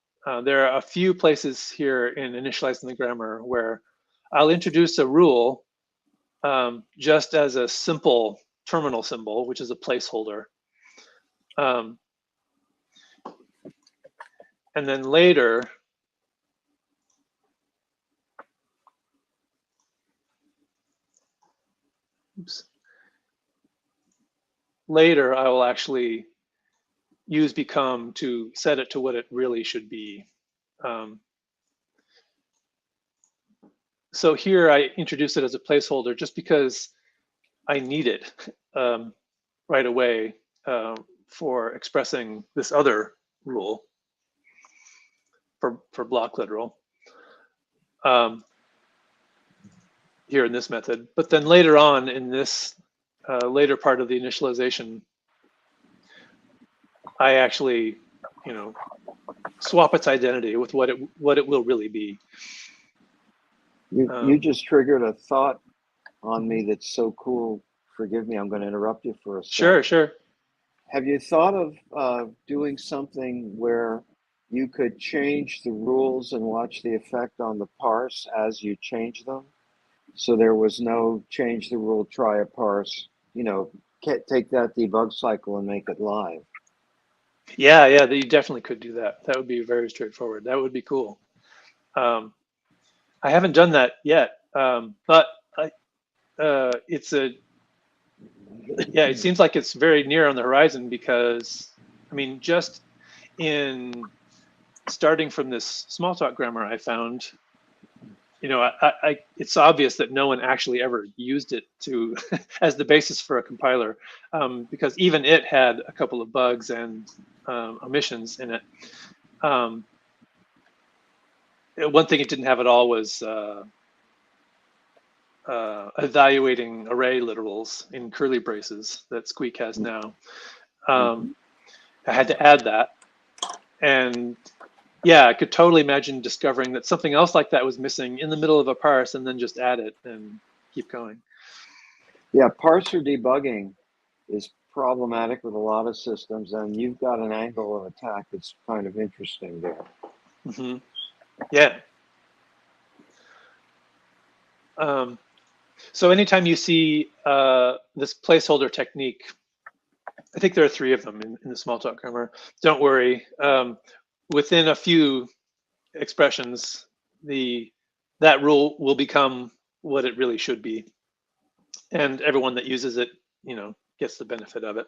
There are a few places here in initializing the grammar where I'll introduce a rule just as a simple terminal symbol, which is a placeholder. And then later, later I will actually use become to set it to what it really should be. So here I introduce it as a placeholder just because I need it right away for expressing this other rule for block literal here in this method. But then later on in this later part of the initialization, I actually, swap its identity with what it will really be. You just triggered a thought on me that's so cool. Forgive me, I'm going to interrupt you for a second. Sure. Have you thought of doing something where you could change the rules and watch the effect on the parse as you change them? So there was no change the rule, try a parse, take that debug cycle and make it live. Yeah, you definitely could do that. That would be very straightforward. That would be cool. I haven't done that yet, but it seems like it's very near on the horizon because, just in starting from this Smalltalk grammar I found, it's obvious that no one actually ever used it to as the basis for a compiler, because even it had a couple of bugs and omissions in it. One thing it didn't have at all was evaluating array literals in curly braces that Squeak has now. I had to add that, and yeah, I could totally imagine discovering that something else like that was missing in the middle of a parse, and then just add it and keep going. Yeah, parser debugging is problematic with a lot of systems, and you've got an angle of attack that's kind of interesting there. Mm-hmm. Yeah. So anytime you see this placeholder technique, I think there are 3 of them in the Smalltalk grammar. Don't worry. Within a few expressions, that rule will become what it really should be, and everyone that uses it, gets the benefit of it.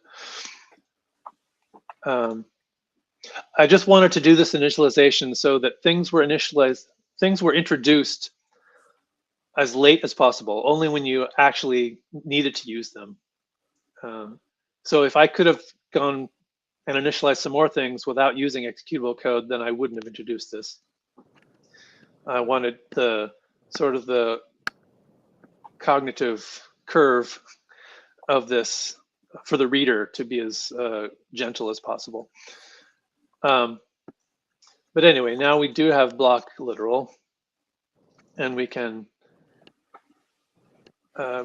I just wanted to do this initialization so that things were introduced as late as possible, only when you actually needed to use them. So if I could have gone and initialized some more things without using executable code, then I wouldn't have introduced this. I wanted the cognitive curve of this for the reader to be as gentle as possible. But anyway, now we do have block literal, and we can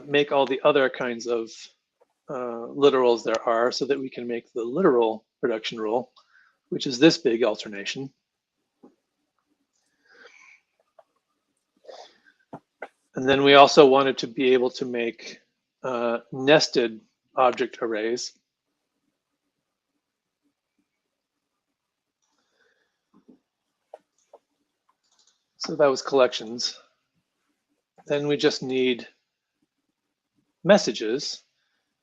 make all the other kinds of literals there are, so that we can make the literal production rule, which is this big alternation. And then we also wanted to be able to make nested object arrays. So that was collections. Then we just need messages,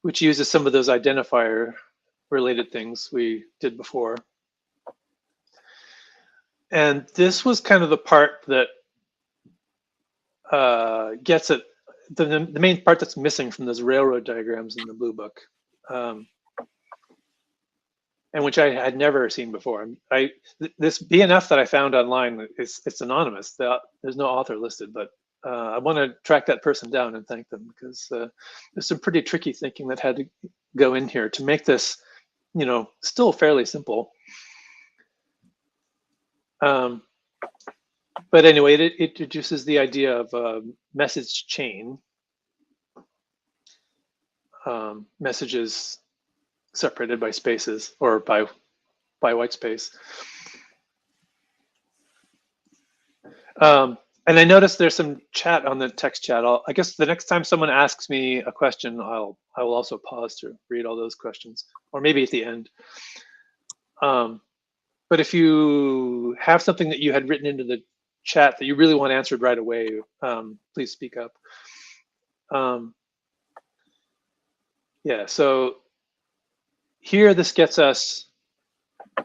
which uses some of those identifier related things we did before. And this was kind of the part that gets at the main part that's missing from those railroad diagrams in the blue book, and which I had never seen before. This BNF that I found online, it's anonymous. There's no author listed, but I want to track that person down and thank them, because there's some pretty tricky thinking that had to go in here to make this, still fairly simple. But anyway, it introduces the idea of a message chain, messages separated by spaces or by white space. And I noticed there's some chat on the text chat. I guess the next time someone asks me a question, I will also pause to read all those questions, or maybe at the end. But if you have something that you had written into the chat that you really want answered right away, please speak up. Yeah, so here this gets us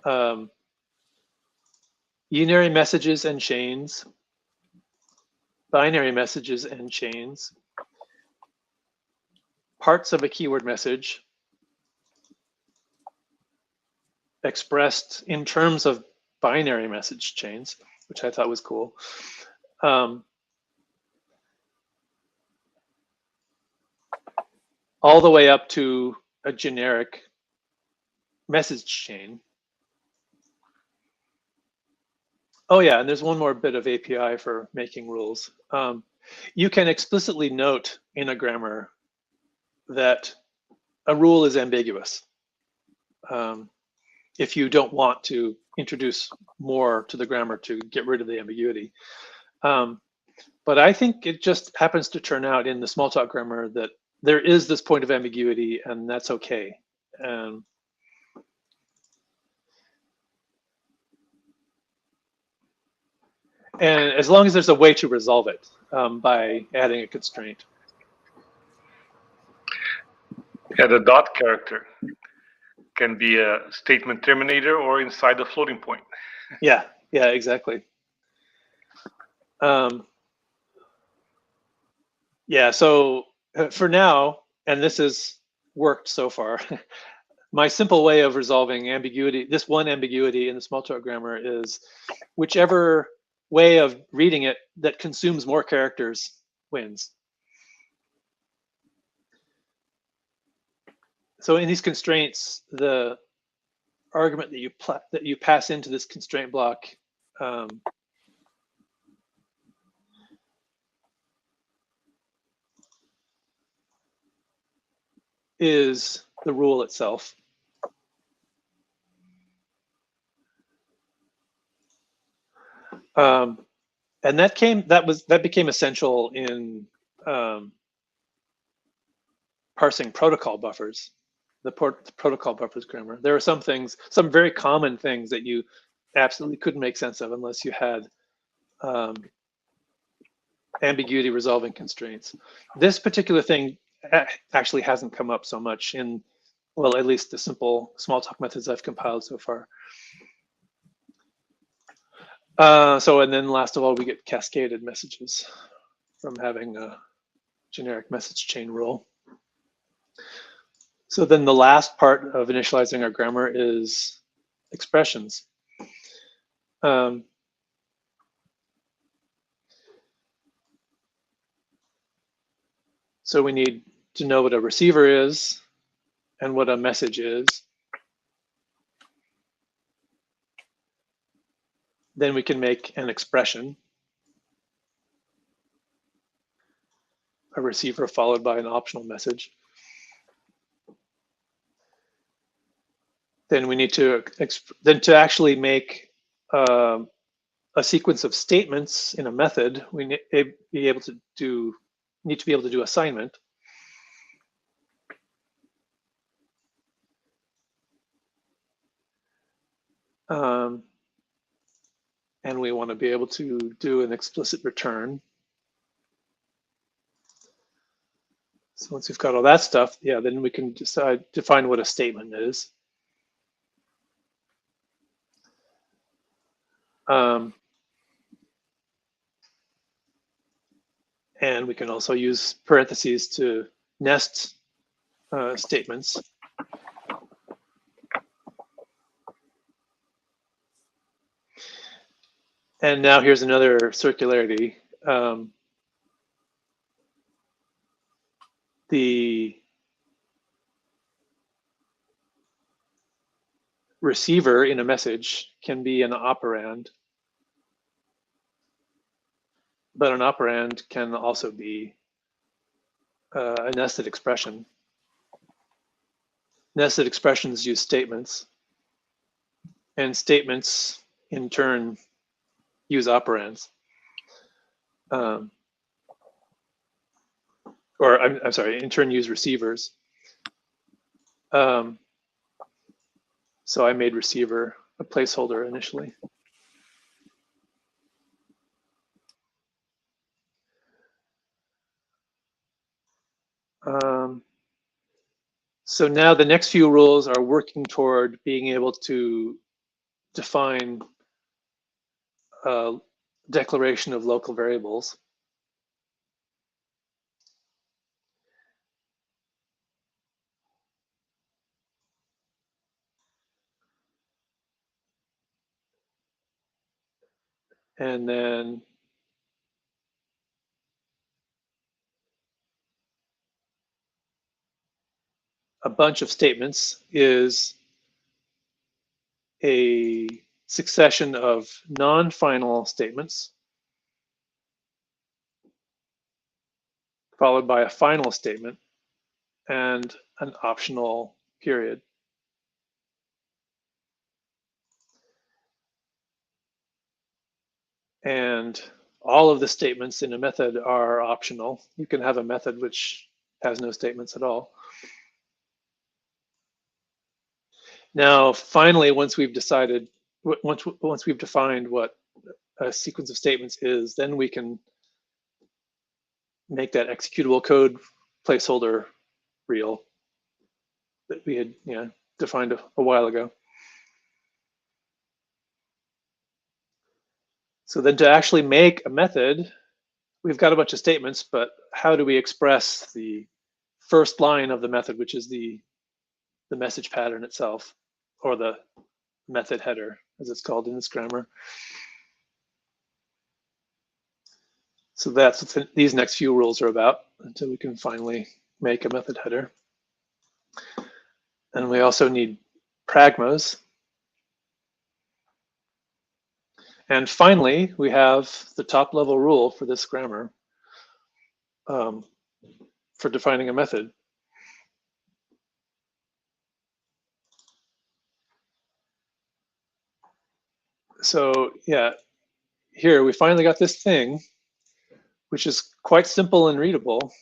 unary messages and chains, binary messages and chains, parts of a keyword message expressed in terms of binary message chains, which I thought was cool. All the way up to a generic message chain. Oh yeah, and there's one more bit of API for making rules. You can explicitly note in a grammar that a rule is ambiguous if you don't want to introduce more to the grammar to get rid of the ambiguity. But I think it just happens to turn out in the Smalltalk grammar that there is this point of ambiguity, and that's okay. And as long as there's a way to resolve it by adding a constraint. Yeah, the dot character can be a statement terminator or inside the floating point. Yeah, exactly. Yeah, so for now, and this has worked so far, my simple way of resolving ambiguity, this one ambiguity in the Smalltalk grammar, is whichever way of reading it that consumes more characters wins. So in these constraints, the argument that you pass into this constraint block is the rule itself. And that became essential in parsing protocol buffers, the protocol buffers grammar. There are some things, some very common things that you absolutely couldn't make sense of unless you had ambiguity resolving constraints. This particular thing actually hasn't come up so much in, well, at least the simple Smalltalk methods I've compiled so far. And then last of all, we get cascaded messages from having a generic message chain rule. So then the last part of initializing our grammar is expressions. So we need to know what a receiver is and what a message is. Then we can make an expression, a receiver followed by an optional message. Then we need to actually make a sequence of statements in a method. We need to be able to do assignment. And we want to be able to do an explicit return. So once we've got all that stuff, yeah, then we can define what a statement is. And we can also use parentheses to nest statements. And now here's another circularity. The receiver in a message can be an operand, but an operand can also be a nested expression. Nested expressions use statements, and statements in turn use operands. Or I'm sorry, in turn use receivers. So I made receiver a placeholder initially. So now the next few rules are working toward being able to define a declaration of local variables. And then a bunch of statements is a succession of non-final statements followed by a final statement and an optional period. And all of the statements in a method are optional. You can have a method which has no statements at all. Now, finally, once we've defined what a sequence of statements is, then we can make that executable code placeholder real that we had defined a while ago. So then to actually make a method, we've got a bunch of statements, but how do we express the first line of the method, which is the message pattern itself, or the method header, as it's called in this grammar. So that's what these next few rules are about, until we can finally make a method header. And we also need pragmas. And finally, we have the top level rule for this grammar for defining a method. So yeah, here we finally got this thing, which is quite simple and readable.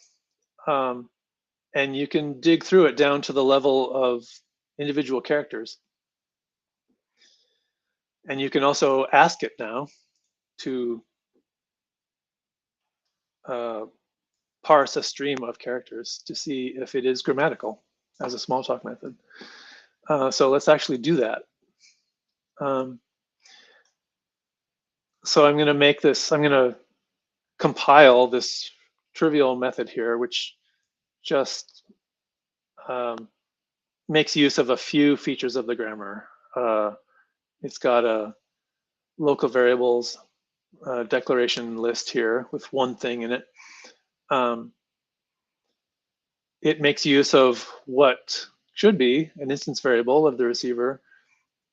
And you can dig through it down to the level of individual characters. And you can also ask it now to parse a stream of characters to see if it is grammatical as a Smalltalk method. So let's actually do that. So I'm going to make this, I'm going to compile this trivial method here, which just makes use of a few features of the grammar. It's got a local variables declaration list here with one thing in it. It makes use of what should be an instance variable of the receiver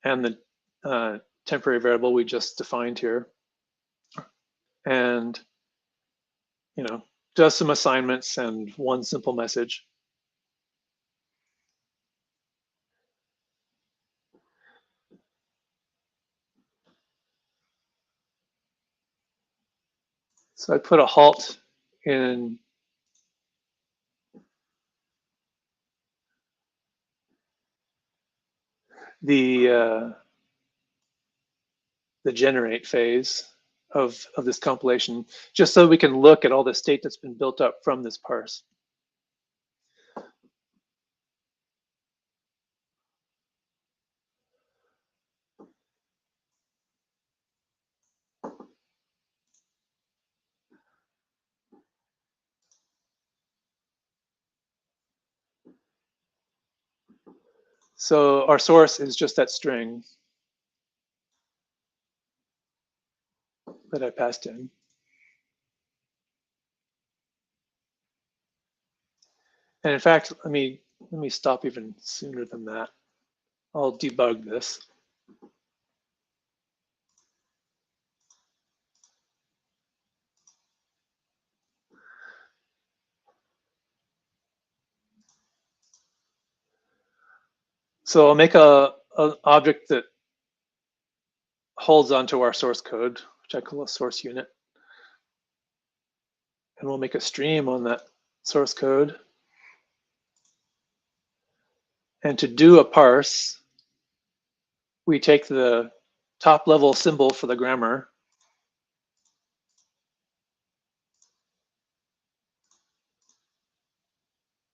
and the temporary variable we just defined here. And, you know, does some assignments and one simple message. So I put a halt in the generate phase of this compilation, just so we can look at all the state that's been built up from this parse. So our source is just that string that I passed in. And in fact, let me stop even sooner than that. I'll debug this. So I'll make an object that holds onto our source code, which I call a source unit. And we'll make a stream on that source code. And to do a parse, we take the top level symbol for the grammar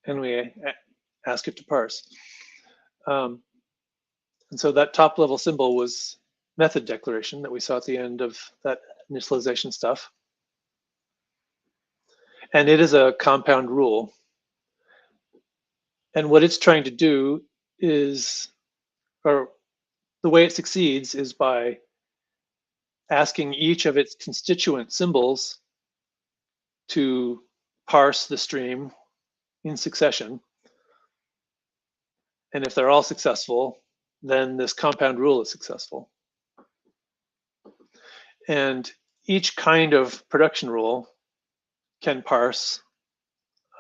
and we ask it to parse. And so that top level symbol was method declaration that we saw at the end of that initialization stuff. And it is a compound rule. And what it's trying to do is, or the way it succeeds is by asking each of its constituent symbols to parse the stream in succession. And if they're all successful, then this compound rule is successful. And each kind of production rule can parse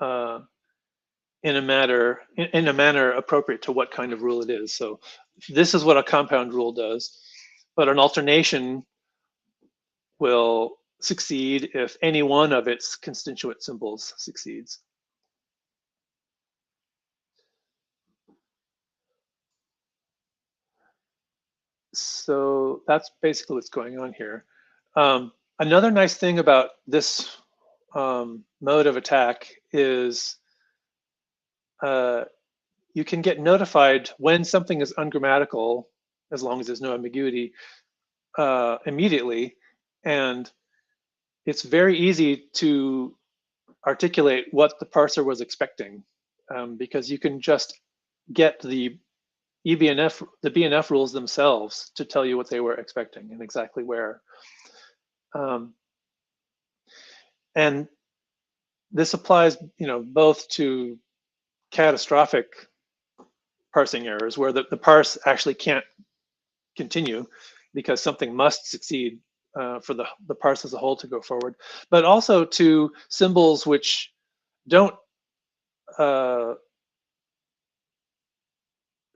in a manner appropriate to what kind of rule it is. So this is what a compound rule does, but an alternation will succeed if any one of its constituent symbols succeeds. So that's basically what's going on here. Another nice thing about this mode of attack is you can get notified when something is ungrammatical, as long as there's no ambiguity, immediately. And it's very easy to articulate what the parser was expecting, because you can just get the BNF rules themselves to tell you what they were expecting and exactly where. And this applies, both to catastrophic parsing errors where the parse actually can't continue because something must succeed for the parse as a whole to go forward, but also to symbols which don't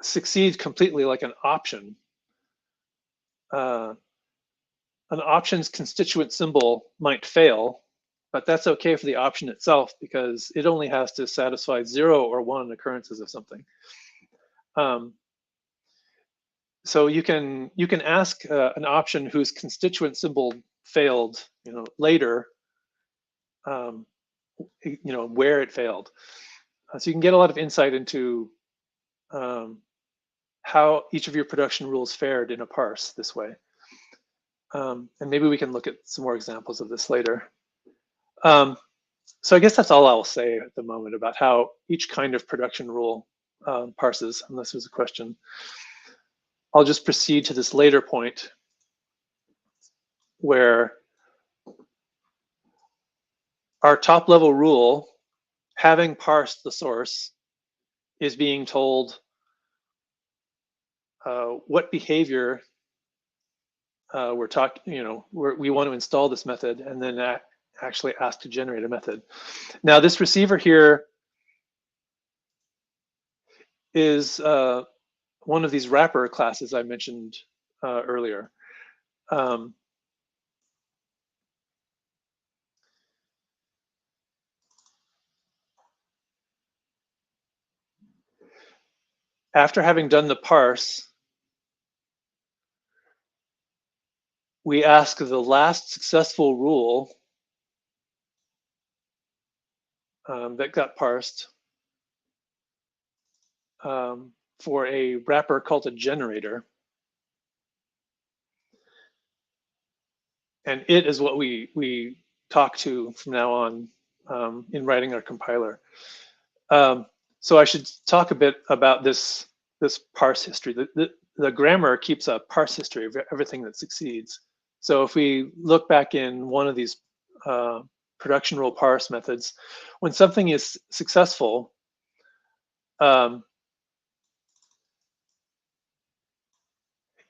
succeed completely, like an option. An option's constituent symbol might fail, but that's okay for the option itself because it only has to satisfy 0 or 1 occurrences of something. So you can ask an option whose constituent symbol failed, later, where it failed. So you can get a lot of insight into how each of your production rules fared in a parse this way. And maybe we can look at some more examples of this later. So I guess that's all I'll say at the moment about how each kind of production rule parses, unless there's a question. I'll just proceed to this later point where our top level rule, having parsed the source, is being told what behavior we're talking, we want to install this method, and then actually ask to generate a method. Now, this receiver here is one of these wrapper classes I mentioned earlier. After having done the parse, we ask the last successful rule that got parsed for a wrapper called a generator. And it is what we talk to from now on in writing our compiler. So I should talk a bit about this parse history. The grammar keeps a parse history of everything that succeeds. So if we look back in one of these production rule parse methods, when something is successful,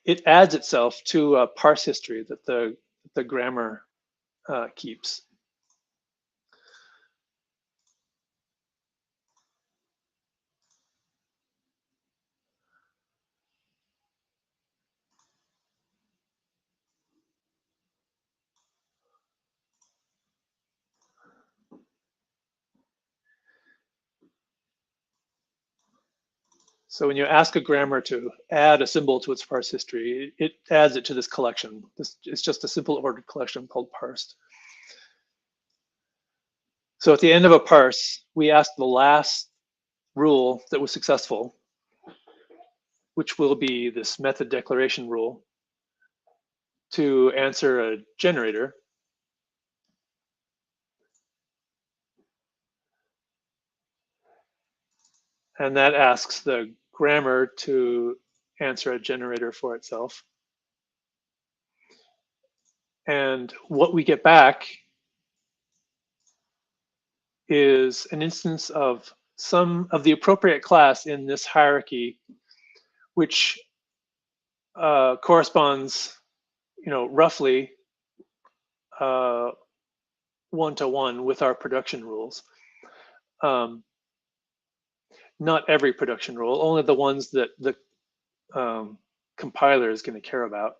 it adds itself to a parse history that the grammar keeps. So when you ask a grammar to add a symbol to its parse history, it adds it to this collection. It's just a simple ordered collection called parsed. So at the end of a parse, we ask the last rule that was successful, which will be this method declaration rule, to answer a generator. And that asks the grammar to answer a generator for itself. And what we get back is an instance of some of the appropriate class in this hierarchy, which corresponds, roughly 1-to-1 with our production rules. Not every production rule, only the ones that the compiler is going to care about.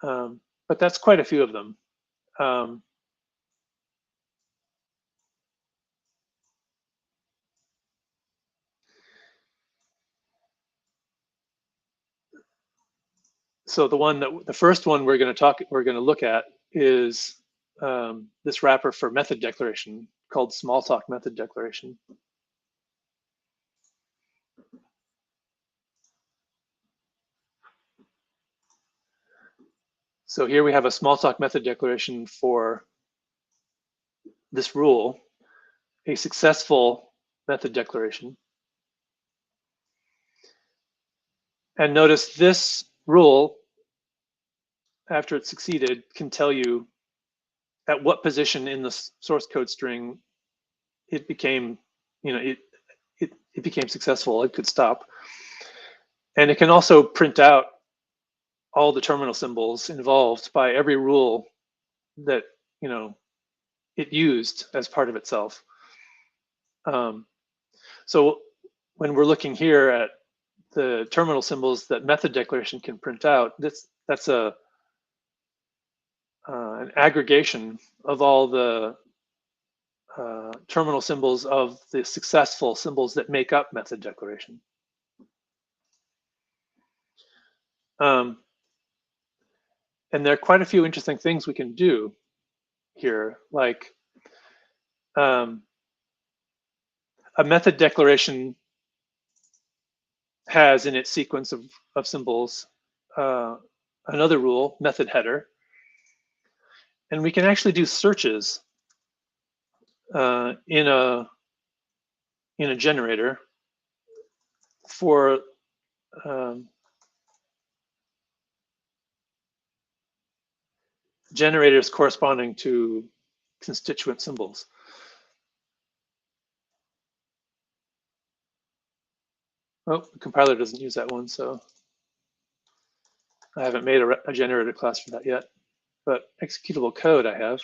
But that's quite a few of them. So the first one we're going to look at is this wrapper for method declaration called Smalltalk method declaration. So here we have a Smalltalk method declaration for this rule a successful method declaration. And notice this rule, after it's succeeded, can tell you at what position in the source code string it became, it became successful. It could stop. And it can also print out all the terminal symbols involved by every rule that it used as part of itself. So when we're looking here at the terminal symbols that method declaration can print out, that's an aggregation of all the terminal symbols of the successful symbols that make up method declaration. And there are quite a few interesting things we can do here, like a method declaration has in its sequence of symbols another rule, method header, and we can actually do searches in a generator for generators corresponding to constituent symbols. Oh, the compiler doesn't use that one, so I haven't made a generator class for that yet, but executable code I have.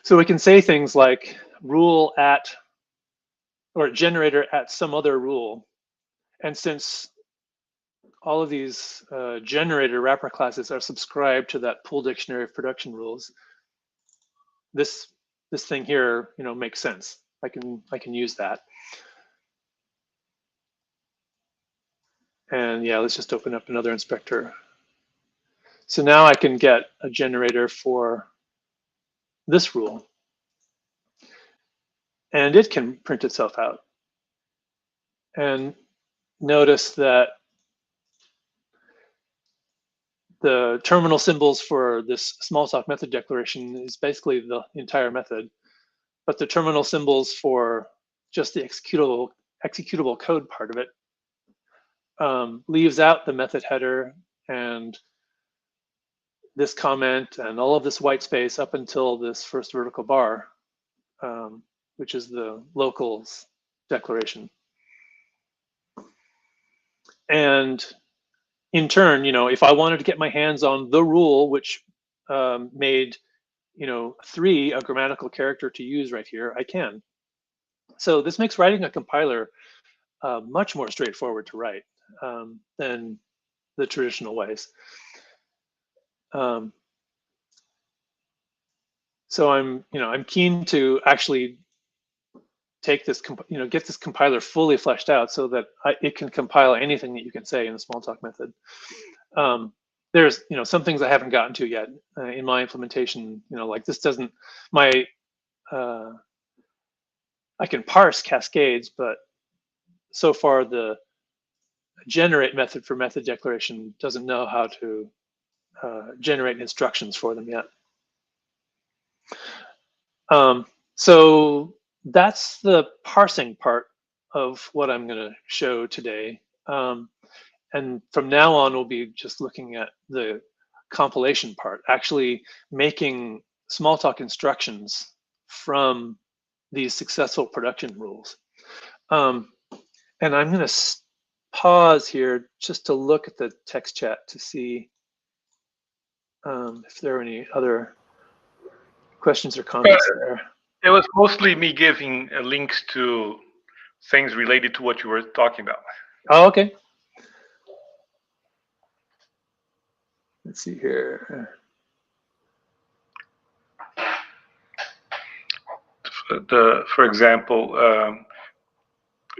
So we can say things like rule at, or generator at some other rule. And since all of these generator wrapper classes are subscribed to that pool dictionary of production rules, this thing here, makes sense. I can use that. And yeah, let's just open up another inspector. So now I can get a generator for this rule. And it can print itself out. And notice that the terminal symbols for this Smalltalk method declaration is basically the entire method, but the terminal symbols for just the executable code part of it leaves out the method header and this comment and all of this white space up until this first vertical bar, which is the locals declaration. And in turn, if I wanted to get my hands on the rule, which made, 3 a grammatical character to use right here, I can. So this makes writing a compiler much more straightforward to write than the traditional ways. So I'm keen to actually take this, get this compiler fully fleshed out so that it can compile anything that you can say in the Smalltalk method. There's, some things I haven't gotten to yet in my implementation. Like this doesn't, I can parse cascades, but so far the generate method for method declaration doesn't know how to generate instructions for them yet. So that's the parsing part of what I'm going to show today. And from now on, we'll be just looking at the compilation part, actually making Smalltalk instructions from these successful production rules. And I'm going to pause here just to look at the text chat to see if there are any other questions or comments there. It was mostly me giving links to things related to what you were talking about. Oh, okay. Let's see here. For example,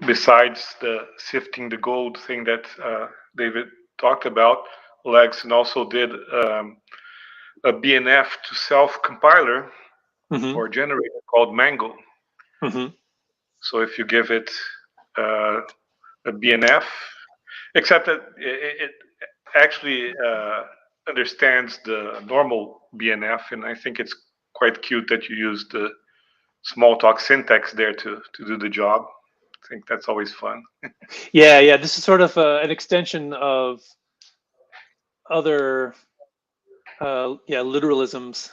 besides the sifting the gold thing that David talked about, Lexon also did a BNF to self compiler or generator called Mango. So if you give it a BNF, except that actually understands the normal BNF, and I think it's quite cute that you use the Smalltalk syntax there to do the job. I think that's always fun. Yeah. This is sort of an extension of other literalisms,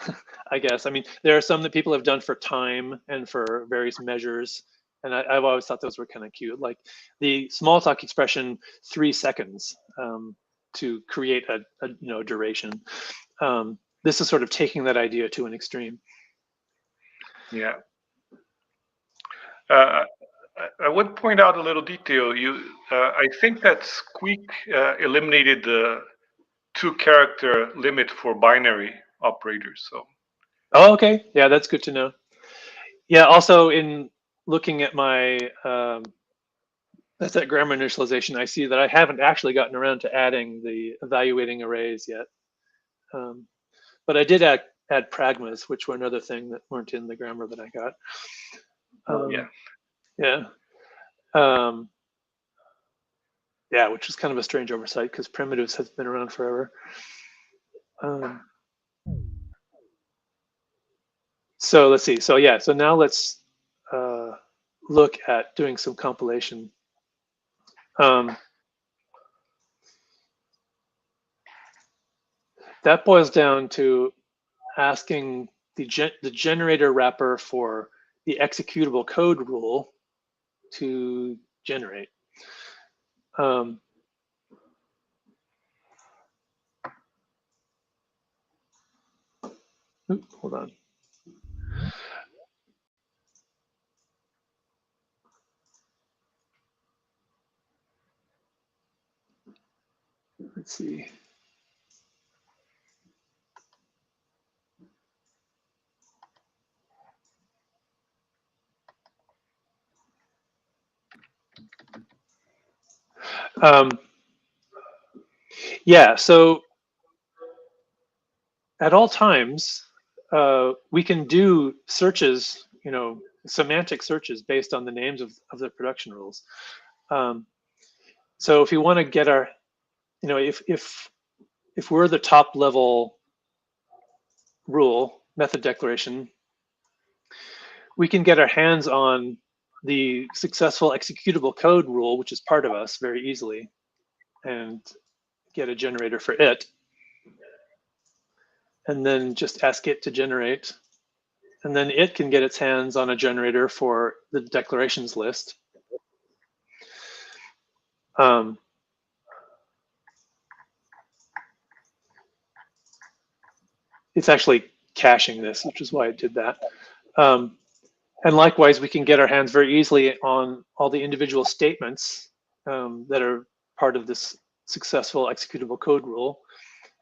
I guess. I mean, there are some that people have done for time and for various measures, and I've always thought those were kind of cute. Like the Smalltalk expression 3 seconds to create a duration. This is sort of taking that idea to an extreme. Yeah. I would point out a little detail. I think that Squeak eliminated the 2-character limit for binary operators. So. Oh, okay. Yeah, that's good to know. Yeah. Also, in looking at my that's that grammar initialization, I see that I haven't actually gotten around to adding the evaluating arrays yet. But I did add pragmas, which were another thing that weren't in the grammar that I got. Yeah. Yeah, which is kind of a strange oversight because primitives have been around forever. So let's see. So now let's look at doing some compilation. That boils down to asking the generator wrapper for the executable code rule to generate. Hold on. Let's see. Yeah, so at all times, we can do searches, semantic searches based on the names of the production rules. So if you want to get our, if we're the top level rule method declaration, we can get our hands on the successful executable code rule, which is part of us, very easily, and get a generator for it. And then just ask it to generate. And then it can get its hands on a generator for the declarations list. It's actually caching this, which is why it did that. And likewise, we can get our hands very easily on all the individual statements that are part of this successful executable code rule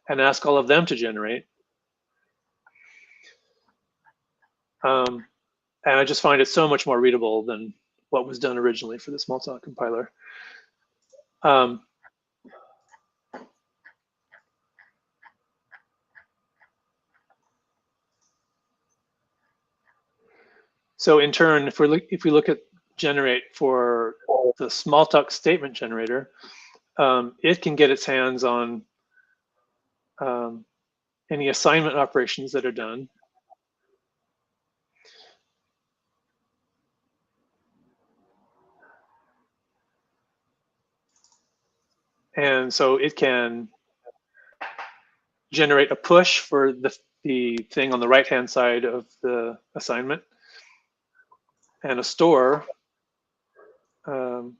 and ask all of them to generate. And I just find it so much more readable than what was done originally for the Smalltalk compiler. So in turn, if we look at generate for the Smalltalk statement generator, it can get its hands on any assignment operations that are done. And so it can generate a push for the thing on the right-hand side of the assignment and a store to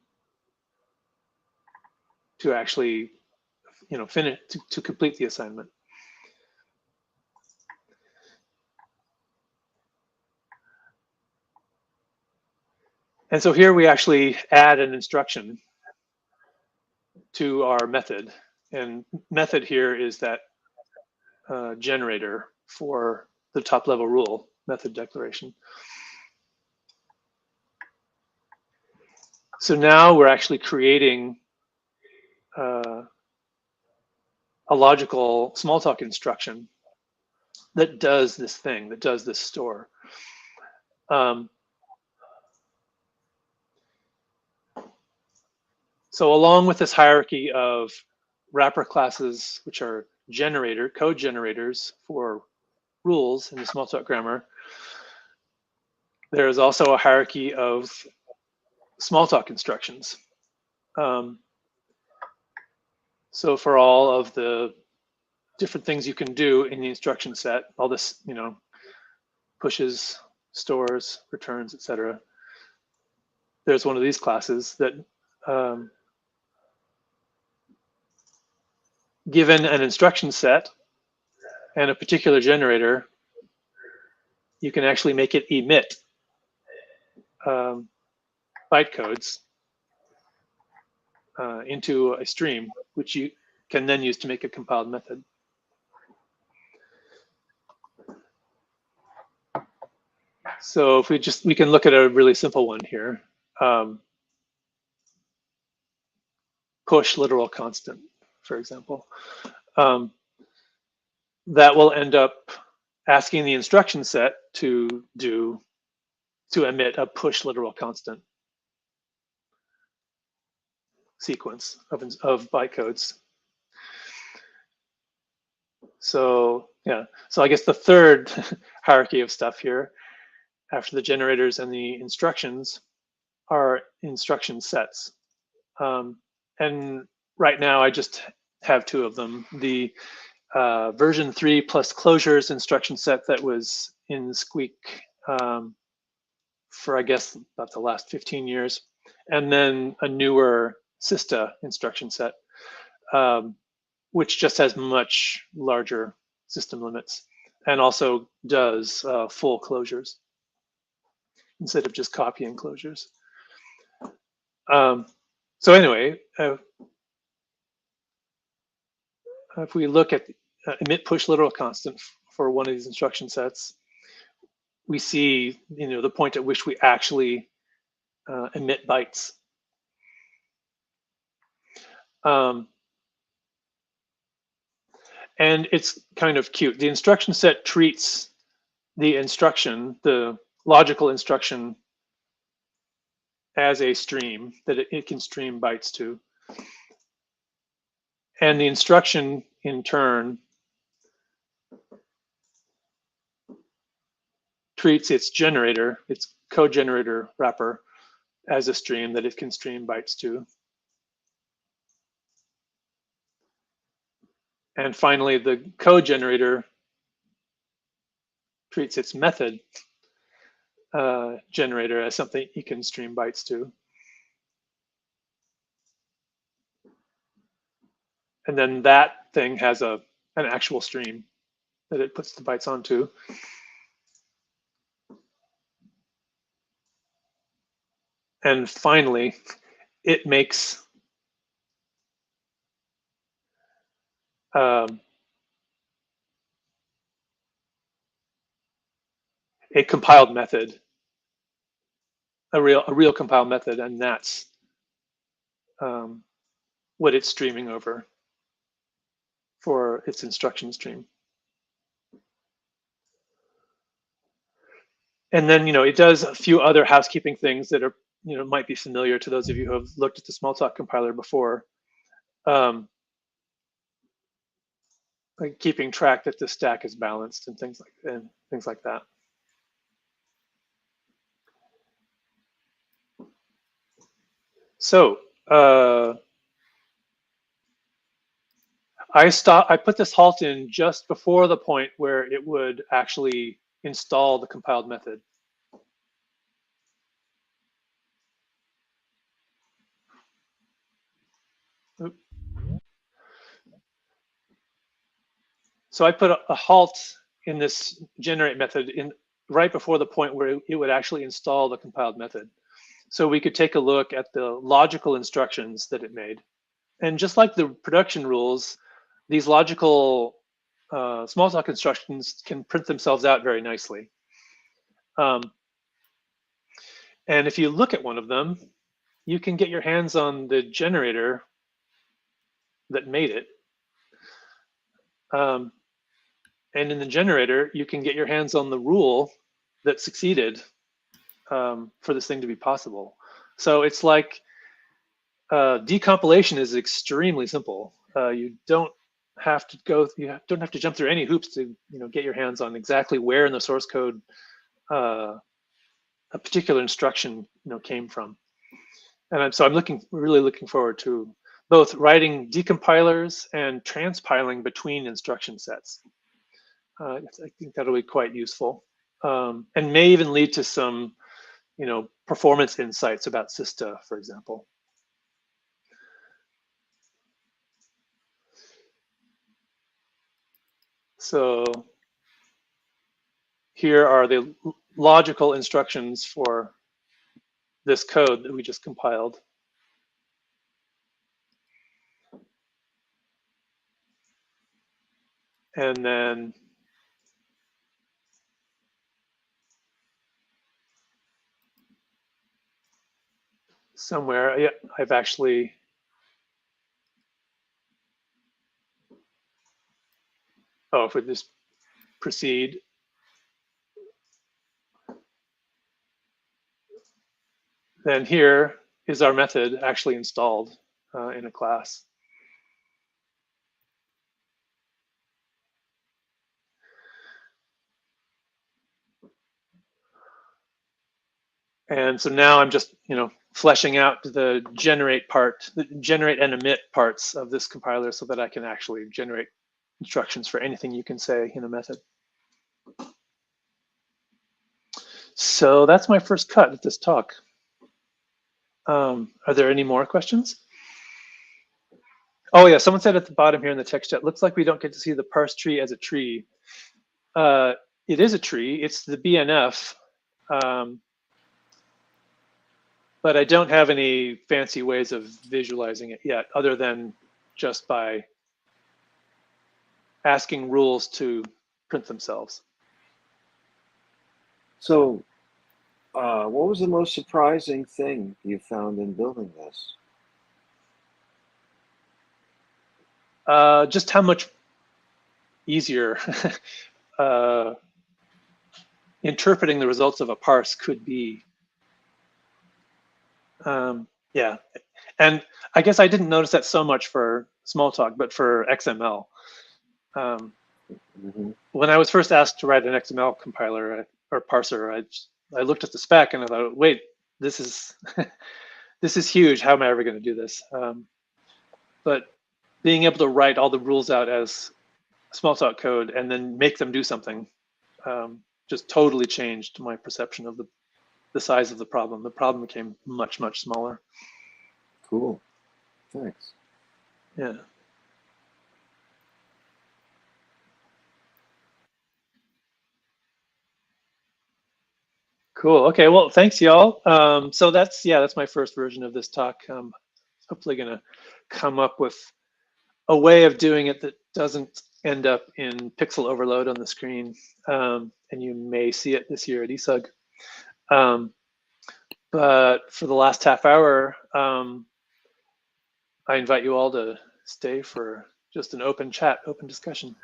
actually, finish, to complete the assignment. And so here we actually add an instruction to our method. And method here is that generator for the top level rule method declaration. So now we're actually creating a logical Smalltalk instruction that does this thing, that does this store. So along with this hierarchy of wrapper classes, which are code generators for rules in the Smalltalk grammar. There is also a hierarchy of Smalltalk instructions. So for all of the different things you can do in the instruction set, all this, pushes, stores, returns, etc. There's one of these classes that, given an instruction set and a particular generator, you can actually make it emit bytecodes into a stream, which you can then use to make a compiled method. So if we can look at a really simple one here. Push literal constant, for example. That will end up asking the instruction set to emit a push literal constant sequence of bytecodes. So yeah, so I guess the third hierarchy of stuff here, after the generators and the instructions, are instruction sets. And right now I just have two of them. The version 3 plus closures instruction set that was in Squeak for I guess about the last 15 years, and then a newer Sista instruction set, which just has much larger system limits and also does full closures instead of just copying closures. So anyway, if we look at emit push literal constant for one of these instruction sets, we see the point at which we actually emit bytes. And it's kind of cute. The instruction set treats the instruction, the logical instruction, as a stream that it can stream bytes to. And the instruction, in turn, treats its generator, its code generator wrapper, as a stream that it can stream bytes to. And finally, the code generator treats its method generator as something you can stream bytes to. And then that thing has an actual stream that it puts the bytes onto. And finally, it makes a compiled method, a real compiled method, and that's what it's streaming over for its instruction stream. And then it does a few other housekeeping things that are might be familiar to those of you who have looked at the Smalltalk compiler before. Like keeping track that the stack is balanced and things like that. So I put this halt in just before the point where it would actually install the compiled method. Oops. So I put a halt in this generate method right before the point where it would actually install the compiled method. So we could take a look at the logical instructions that it made. And just like the production rules, these logical Smalltalk instructions can print themselves out very nicely. And if you look at one of them, you can get your hands on the generator that made it. And in the generator, you can get your hands on the rule that succeeded for this thing to be possible. So it's like decompilation is extremely simple. you don't have to jump through any hoops to get your hands on exactly where in the source code a particular instruction came from. And so I'm really looking forward to both writing decompilers and transpiling between instruction sets. I think that'll be quite useful, and may even lead to some performance insights about Sista, for example. So here are the logical instructions for this code that we just compiled. And then somewhere, yeah, I've actually if we just proceed, then here is our method actually installed in a class. And so now I'm just, fleshing out the generate and emit parts of this compiler so that I can actually generate instructions for anything you can say in a method. So that's my first cut at this talk. Are there any more questions? Oh yeah, someone said at the bottom here in the text chat, looks like we don't get to see the parse tree as a tree. It is a tree, it's the BNF. But I don't have any fancy ways of visualizing it yet, other than just by asking rules to print themselves. So, what was the most surprising thing you found in building this? Just how much easier interpreting the results of a parse could be. Yeah, and I guess I didn't notice that so much for Smalltalk, but for XML. When I was first asked to write an XML compiler or parser, I looked at the spec and I thought, wait, this is this is huge. How am I ever going to do this? But being able to write all the rules out as Smalltalk code and then make them do something just totally changed my perception of the size of the problem. The problem became much, much smaller. Cool. Thanks. Yeah. Cool. Okay. Well, thanks, y'all. So that's my first version of this talk. Hopefully going to come up with a way of doing it that doesn't end up in pixel overload on the screen. And you may see it this year at ESUG. But for the last half hour, I invite you all to stay for just an open chat, open discussion.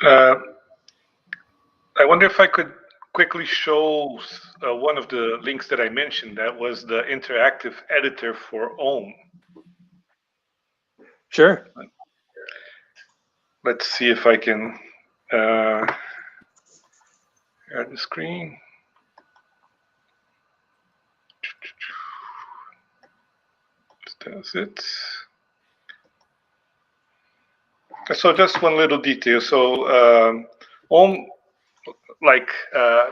I wonder if I could quickly show one of the links that I mentioned. That was the interactive editor for Ohm. Sure. Let's see if I can share the screen. Does it? So just one little detail. So Ohm, like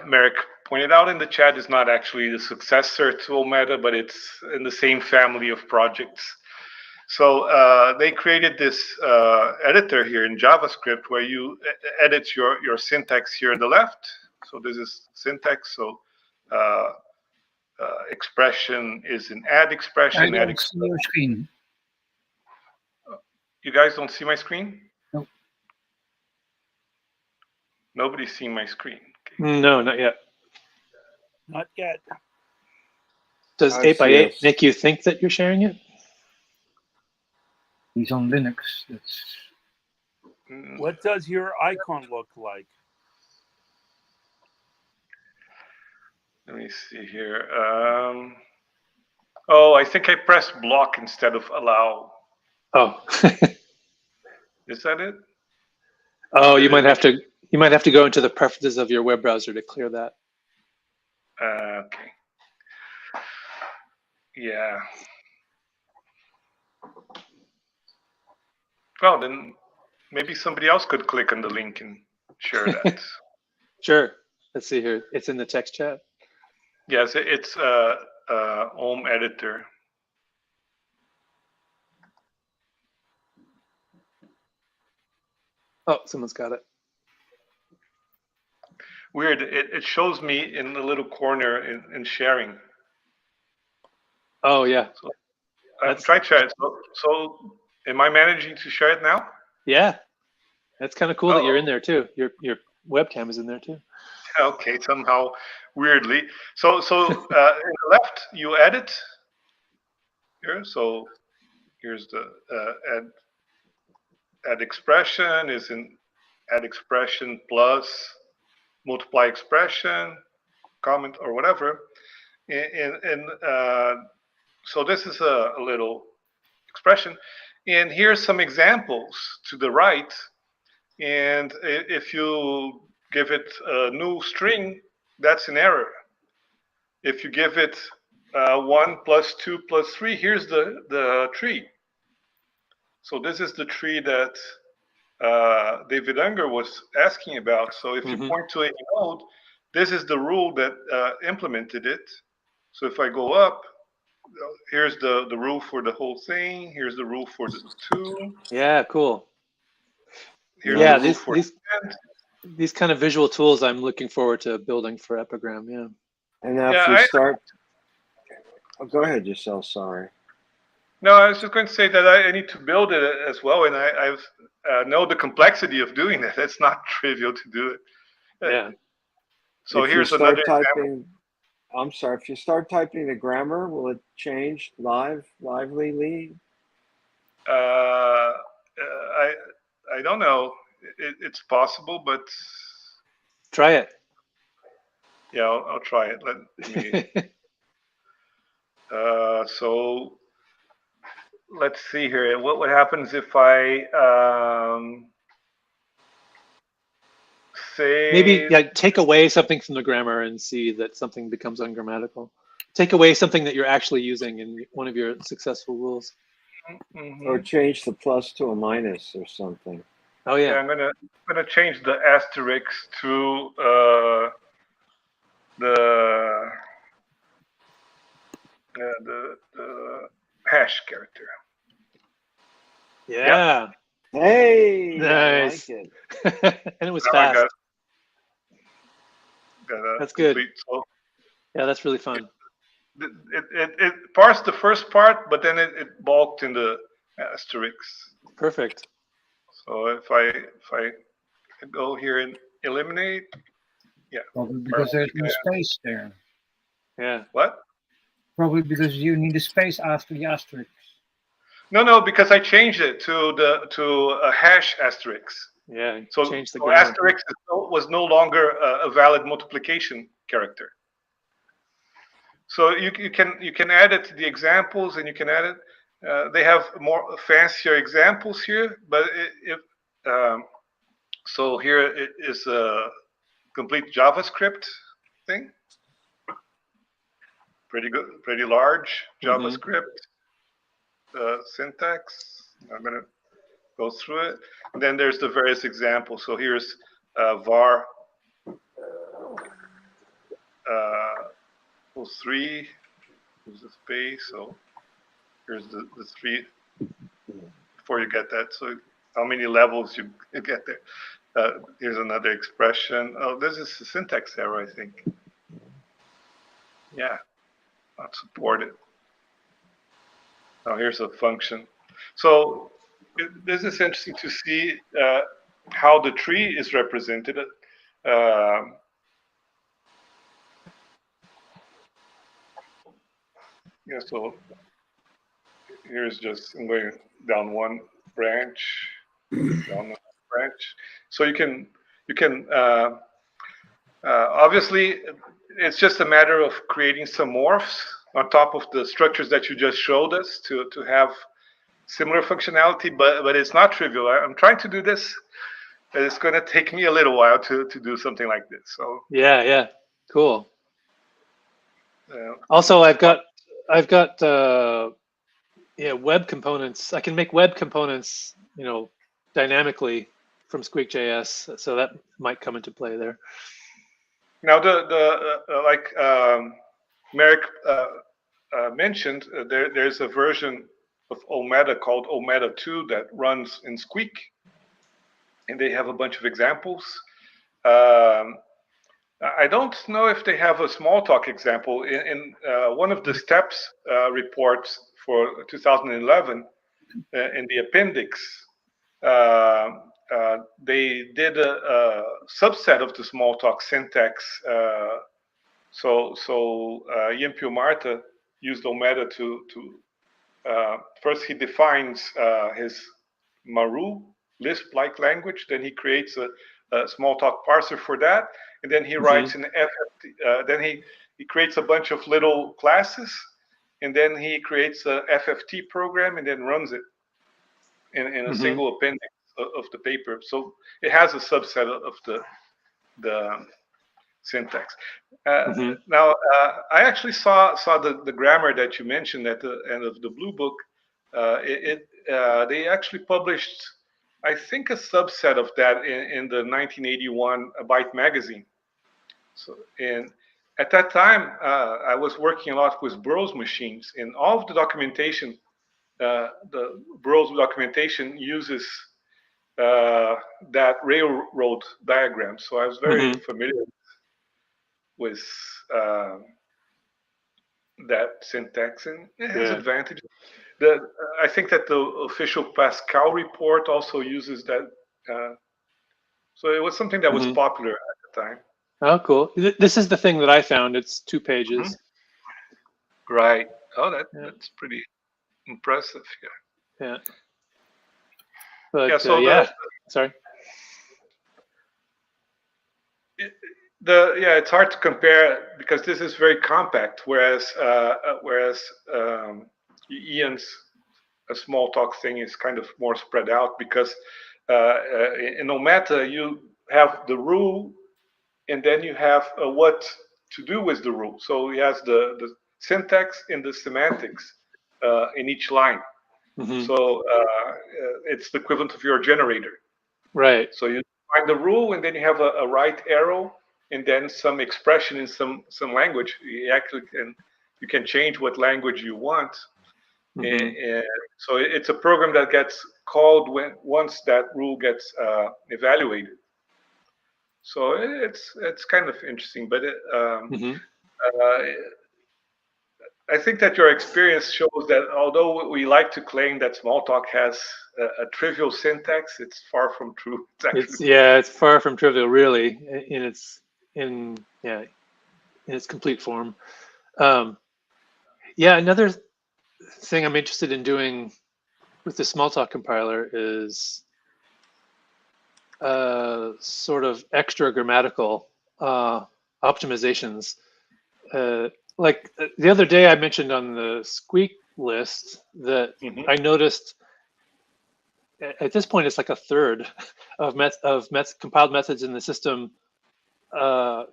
Merrick pointed out in the chat, is not actually the successor to Ometa, but it's in the same family of projects. So they created this editor here in JavaScript where you edit your syntax here on the left. So this is syntax. So expression is an add expression. I don't see your screen. You guys don't see my screen? No. Nobody's seen my screen. Okay. No, not yet. Not yet. Does 8x8 make you think that you're sharing it? He's on Linux. What does your icon look like? Let Let me see here. Oh, I think I pressed block instead of allow. Oh. Is that it? Oh, you might have to go into the preferences of your web browser to clear that. Okay. Yeah. Well, then maybe somebody else could click on the link and share that. Sure. Let's see here. It's in the text chat. Yes, it's Home Editor. Oh, someone's got it. Weird. It shows me in the little corner in sharing. Oh, yeah. So I'm trying to share it. So am I managing to share it now? Yeah. That's kind of cool that you're in there too. Your webcam is in there too. Okay, somehow weirdly. So in the left you edit here. So here's the add expression is in add expression plus multiply expression, comment or whatever. And so this is a little expression. And here's some examples to the right. And if you give it a new string, that's an error. If you give it 1 plus 2 plus 3, here's the tree. So this is the tree that David Unger was asking about. So if you point to a node, this is the rule that implemented it. So if I go up, here's the rule for the whole thing. Here's the rule for the 2. Yeah, cool. Here's Yeah, the rule for these kind of visual tools I'm looking forward to building for Epigram. Yeah. And after you start, oh, go ahead, Giselle. Sorry. No, I was just going to say that I need to build it as well, and I know the complexity of doing that. It's not trivial to do it. Yeah. So if here's you start another typing, example. I'm sorry. If you start typing the grammar, will it change lively? I don't know. It's possible, but Try it. yeah, I'll try it. Let me. So let's see here. What happens if I say Maybe take away something from the grammar and see that something becomes ungrammatical. Take away something that you're actually using in one of your successful rules. Or change the plus to a minus or something. Oh yeah. I'm gonna change the asterisk to the hash character. Yeah. Hey, nice. I like it. And it was Now fast. That's good. So yeah, that's really fun. It parsed the first part, but then it bulked in the asterisks. Perfect. So if I go here and eliminate, yeah. Probably because there's no space there. Yeah. What? Probably because you need a space after the asterisk. No, because I changed it to a hash asterisk. Yeah. So asterisk was no longer a valid multiplication character. So you can add it to the examples, and you can add it. They have more fancier examples here, but so here it is a complete JavaScript thing. Pretty good, pretty large JavaScript syntax. I'm gonna go through it. And then there's the various examples. So here's var 3. There's the space. So here's the 3 before you get that. So how many levels you get there? Here's another expression. Oh, this is a syntax error, I think. Yeah, not supported. Now here's a function. So this is interesting to see how the tree is represented. Yeah, so here's just I'm going down one branch, down another branch. So you can obviously it's just a matter of creating some morphs on top of the structures that you just showed us to have similar functionality, but it's not trivial. I'm trying to do this, but it's going to take me a little while to do something like this. So yeah, cool. Also, I've got web components. I can make web components, dynamically from Squeak.js, so that might come into play there. Now, like Merrick mentioned, there's a version of Ometa called Ometa 2 that runs in Squeak, and they have a bunch of examples. I don't know if they have a Smalltalk example. In one of the steps reports for 2011, in the appendix, they did a subset of the Smalltalk syntax. So Ympio Marta used Ometa to first he defines his Maru Lisp-like language, then he creates a Smalltalk parser for that, and then he writes an FFT. Then he creates a bunch of little classes, and then he creates a FFT program and then runs it in a single appendix of the paper. So it has a subset of the syntax. Now, I actually saw the grammar that you mentioned at the end of the Blue Book. They actually published, I think, a subset of that in the 1981 Byte magazine. So, and at that time, I was working a lot with Burroughs machines, and all of the documentation, the Burroughs documentation uses that railroad diagram. So I was very familiar with that syntax, and it has advantages. I think that the official Pascal report also uses that. So it was something that was popular at the time. Oh, cool. This is the thing that I found. It's 2 pages. Right. Oh, that's pretty impressive. Yeah. But, yeah. So sorry. It's hard to compare because this is very compact, whereas Ian's Smalltalk thing is kind of more spread out, because in Ometa you have the rule, and then you have what to do with the rule. So he has the syntax and the semantics in each line. So it's the equivalent of your generator. Right. So you find the rule, and then you have a right arrow, and then some expression in some language. You can change what language you want. And so it's a program that gets called once that rule gets evaluated. So it's kind of interesting, but I think that your experience shows that although we like to claim that Smalltalk has a trivial syntax, it's far from true. It's far from trivial, really, in its complete form. Another thing I'm interested in doing with the Smalltalk compiler is sort of extra grammatical optimizations. Like the other day I mentioned on the Squeak list that I noticed at this point it's like a third of compiled methods in the system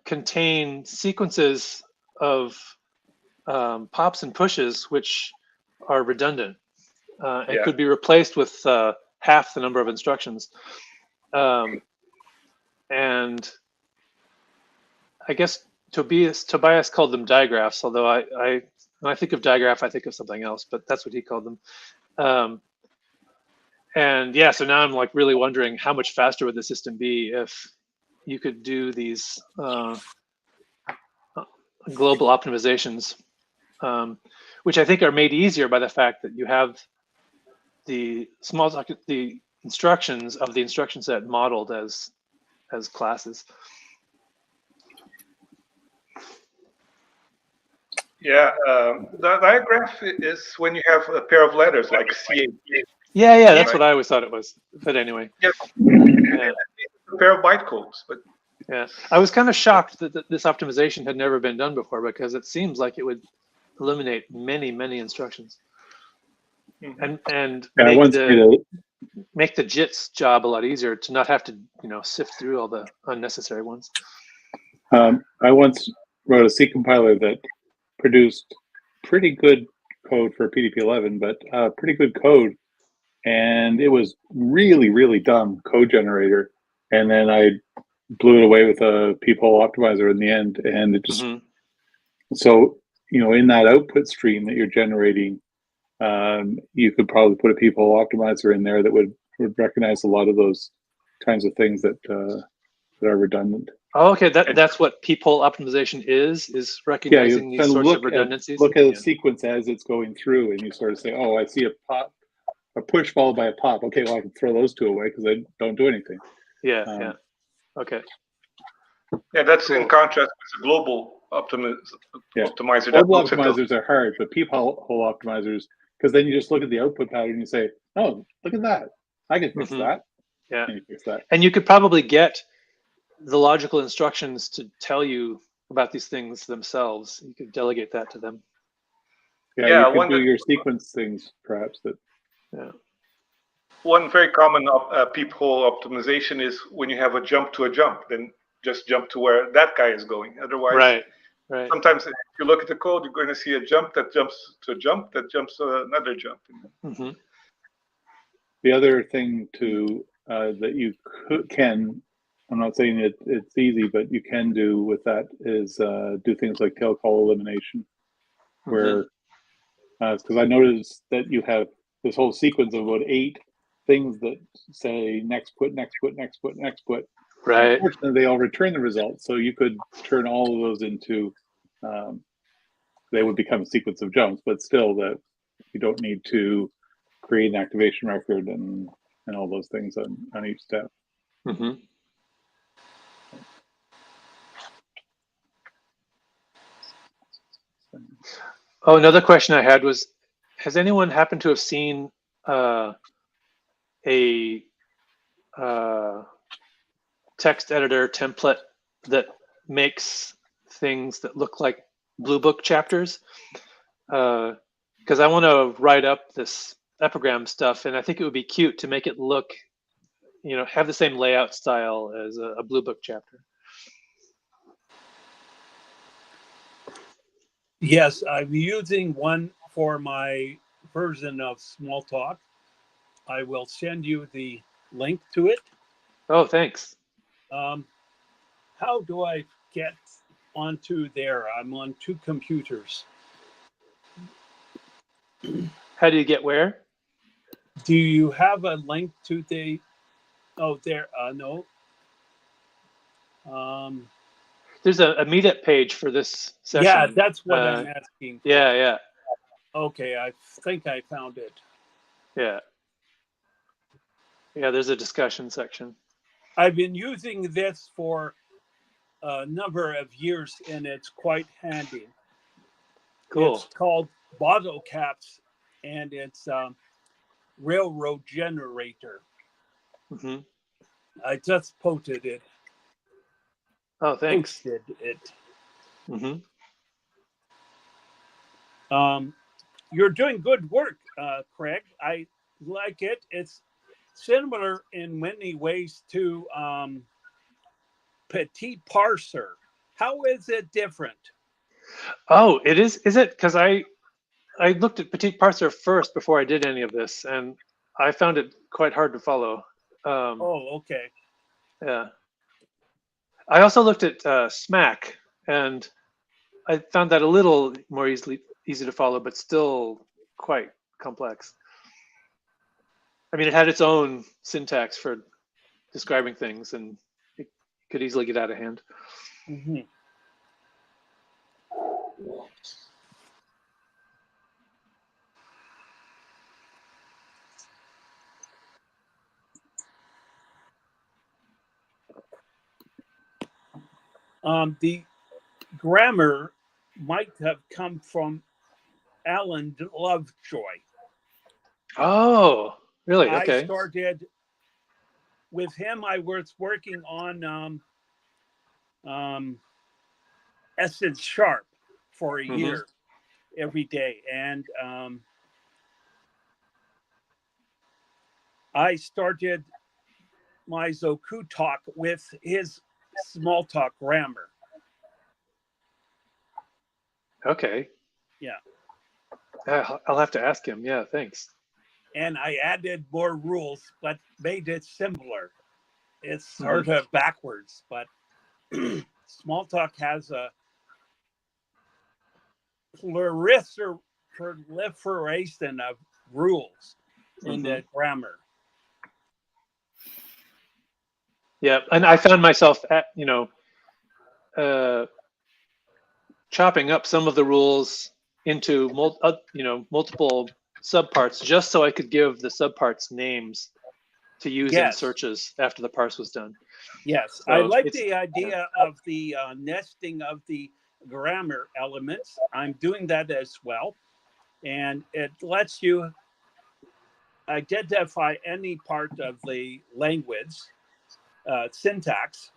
contain sequences of pops and pushes which are redundant and could be replaced with half the number of instructions. And I guess Tobias called them digraphs, although when I think of digraph, I think of something else, but that's what he called them. So now I'm like really wondering how much faster would the system be if you could do these global optimizations, which I think are made easier by the fact that you have the instructions of the instruction set modeled as classes. The digraph is when you have a pair of letters like C. That's what I always thought it was. But anyway. A pair of bytecodes, but Yeah, I was kind of shocked that this optimization had never been done before, because it seems like it would eliminate many instructions and Yeah, I once made a make the JIT's job a lot easier to not have to sift through all the unnecessary ones. I once wrote a C compiler that produced pretty good code for PDP-11, but pretty good code, and it was really dumb code generator. And then I blew it away with a peephole optimizer in the end, and it just so in that output stream that you're generating, you could probably put a peephole optimizer in there that would recognize a lot of those kinds of things that are redundant. Oh, okay, that's what peephole optimization is recognizing these sorts of redundancies. Look at a sequence as it's going through, and you sort of say, "Oh, I see a pop, a push followed by a pop. Okay, well I can throw those two away because they don't do anything." Yeah. Okay. Yeah, that's cool. In contrast with the global optimizer. Global optimizers are hard, but peephole optimizers, because then you just look at the output pattern and you say, "Oh, look at that! I can fix that." Yeah, and you fix that. And you could probably get the logical instructions to tell you about these things themselves. You could delegate that to them. Yeah, you could do your sequence things, perhaps. Yeah. One very common peephole optimization is when you have a jump to a jump, then just jump to where that guy is going. Otherwise, right. Sometimes if you look at the code, you're going to see a jump that jumps to a jump that jumps to another jump. The other thing that you can, I'm not saying it's easy, but you can do with that is do things like tail call elimination, where because I noticed that you have this whole sequence of about 8 things that say next put. Right. Unfortunately, they all return the results, so you could turn all of those into they would become a sequence of jumps, but still that you don't need to create an activation record and all those things on each step. Oh, another question I had was, has anyone happened to have seen a text editor template that makes things that look like Blue Book chapters? Because I want to write up this Epigram stuff, and I think it would be cute to make it look, have the same layout style as a Blue Book chapter. Yes, I'm using one for my version of Smalltalk. I will send you the link to it. Oh, thanks. How do I get onto there? I'm on 2 computers. How do you get where? Do you have a link to the? Oh, there. No. There's a meetup page for this session. Yeah, that's what I'm asking for. Yeah. Okay, I think I found it. Yeah, there's a discussion section. I've been using this for a number of years, and it's quite handy. Cool. It's called Bottle Caps, and it's Railroad Generator. I just posted it. Oh, thanks. Posted it. You're doing good work, Craig. I like it. It's similar in many ways to Petit Parser. How is it different? Oh, it is. Is it? Because I looked at Petit Parser first before I did any of this, and I found it quite hard to follow. Okay. Yeah. I also looked at Smack, and I found that a little more easy to follow, but still quite complex. I mean, it had its own syntax for describing things, and it could easily get out of hand. The grammar might have come from Alan Lovejoy. Oh, really? Okay. I started with him. I was working on essence sharp for a Mhm. year every day. And I started my Zoku talk with his Smalltalk grammar. Okay. Yeah. I'll have to ask him. Yeah, thanks. And I added more rules, but made it simpler. It's sort of backwards, but Smalltalk has a proliferation of rules in the grammar. Yeah, and I found myself at, chopping up some of the rules into multiple subparts just so I could give the subparts names to use in Yes. searches after the parse was done. Yes, So I like it's- the idea of the nesting of the grammar elements. I'm doing that as well. And it lets you identify any part of the language syntax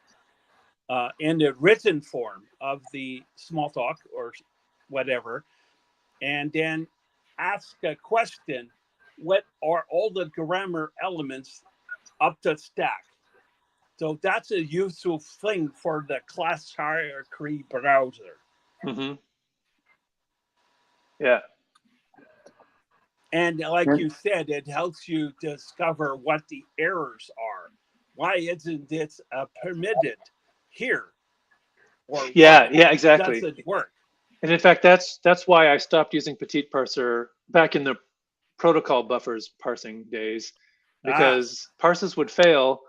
in the written form of the Smalltalk or whatever, and then ask a question: what are all the grammar elements up the stack? So that's a useful thing for the class hierarchy browser. Yeah. And like you said, it helps you discover what the errors are. Why isn't this permitted here? Or Yeah, why exactly. doesn't work? And in fact, that's why I stopped using Petit Parser back in the protocol buffers parsing days, because parses would fail,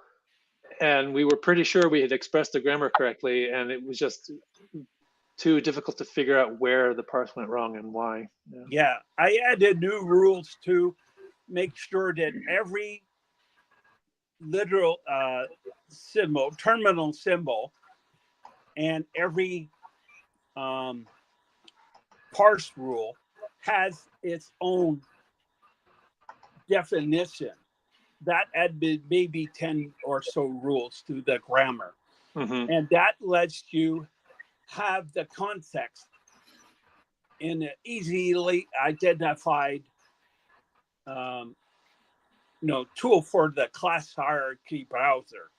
and we were pretty sure we had expressed the grammar correctly, and it was just too difficult to figure out where the parse went wrong and why. Yeah, I added new rules to make sure that every literal symbol, terminal symbol, and every parse rule has its own definition. That added maybe 10 or so rules to the grammar. And that lets you have the context in an easily identified tool for the class hierarchy browser.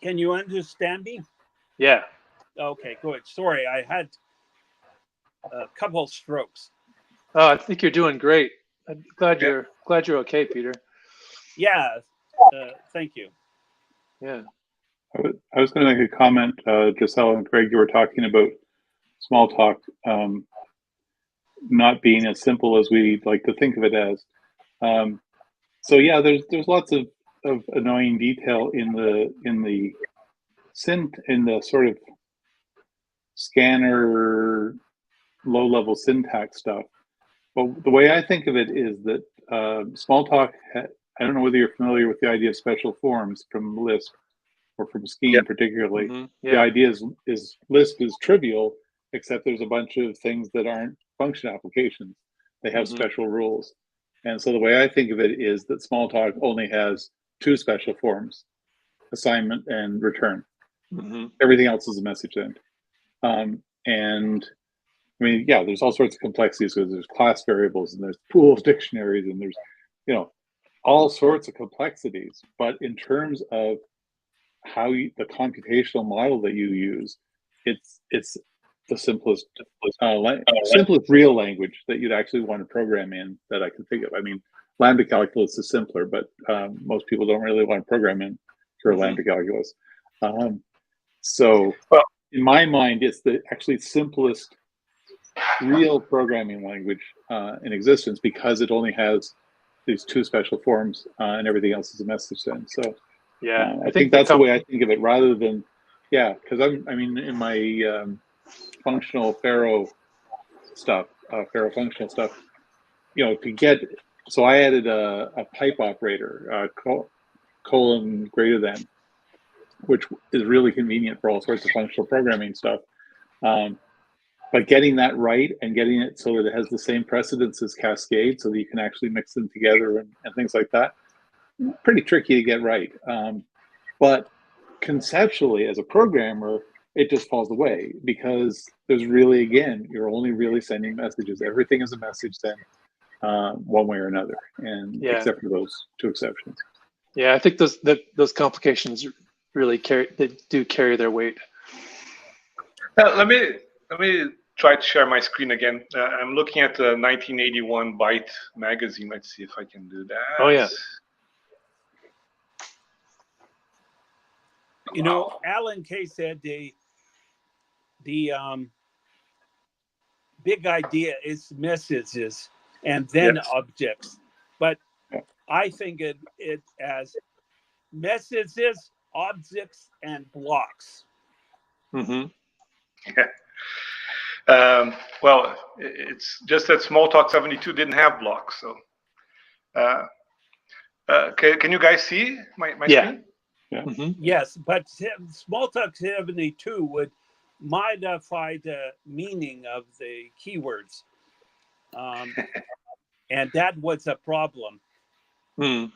Can you understand me? Yeah. Okay, good. Sorry, I had a couple of strokes. Oh, I think you're doing great. I'm glad you're okay, Peter. Yeah, thank you. Yeah. I was going to make a comment, Giselle and Craig, you were talking about Smalltalk not being as simple as we like to think of it as. So yeah, there's lots of annoying detail in the sort of scanner low-level syntax stuff. But the way I think of it is that Smalltalk, I don't know whether you're familiar with the idea of special forms from Lisp or from Scheme particularly. The idea is Lisp is trivial, except there's a bunch of things that aren't function applications. They have special rules. And so the way I think of it is that Smalltalk only has two special forms, assignment and return. Everything else is a message end. And I mean, yeah, there's all sorts of complexities because there's class variables and there's pool of dictionaries and there's, all sorts of complexities. But in terms of how the computational model that you use, it's the simplest real language that you'd actually want to program in that I can think of. I mean, lambda calculus is simpler, but most people don't really want to program in for lambda calculus. So in my mind, it's the actually simplest real programming language in existence because it only has these two special forms and everything else is a message send. So I think that's the way I think of it, rather than because I mean in my functional Pharo stuff, Pharo functional stuff, to get, so I added a pipe operator, colon greater than, which is really convenient for all sorts of functional programming stuff. But getting that right and getting it so that it has the same precedence as Cascade so that you can actually mix them together and things like that, pretty tricky to get right. But conceptually, as a programmer, it just falls away because there's really, again, you're only really sending messages. Everything is a message sent one way or another, and except for those two exceptions. Yeah, I think those complications really do carry their weight. Let me try to share my screen again. I'm looking at the 1981 Byte magazine. Let's see if I can do that. Oh yeah. You know, Alan Kay said the big idea is messages and then objects, but I think it as messages, objects, and blocks. Mm-hmm. Yeah. Well, it's just that Smalltalk 72 didn't have blocks. So, can you guys see my screen? Yeah. Mm-hmm. Yes, but Smalltalk 72 would modify the meaning of the keywords, and that was a problem. Mm.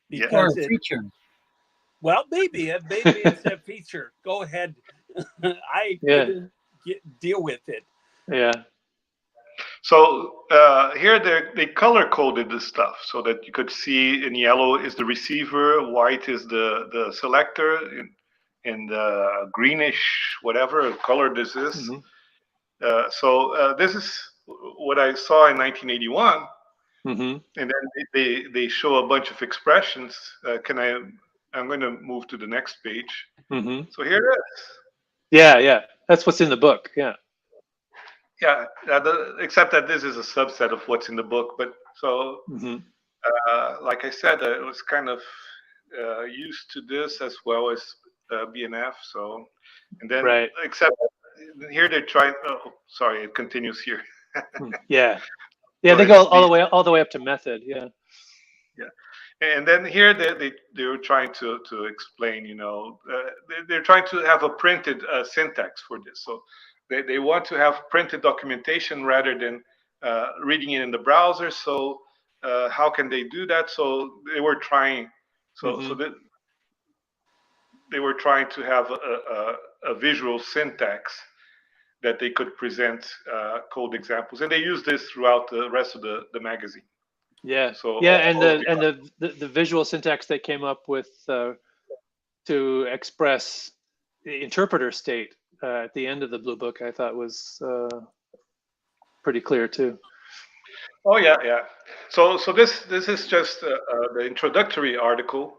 Because feature. Well, maybe it's a feature. Go ahead. I couldn't deal with it. Yeah. So here they color coded this stuff so that you could see in yellow is the receiver, white is the selector, and greenish whatever color this is. Mm-hmm. So this is what I saw in 1981, and then they show a bunch of expressions. I'm going to move to the next page. Mm-hmm. So here it is. Yeah, that's what's in the book. Yeah. Yeah, except that this is a subset of what's in the book. But so, like I said, I was kind of used to this as well as BNF. So, and then except here they're trying. Oh, sorry, it continues here. Yeah, so they go all the way up to method. Yeah. And then here they were trying to explain. You know, they're trying to have a printed syntax for this. So. They want to have printed documentation rather than reading it in the browser. So how can they do that? So they were trying. They were trying to have a visual syntax that they could present code examples, and they use this throughout the rest of the magazine. Yeah. So and the visual syntax they came up with to express the interpreter state. At the end of the blue book, I thought was pretty clear too. Oh yeah. So this is just the introductory article.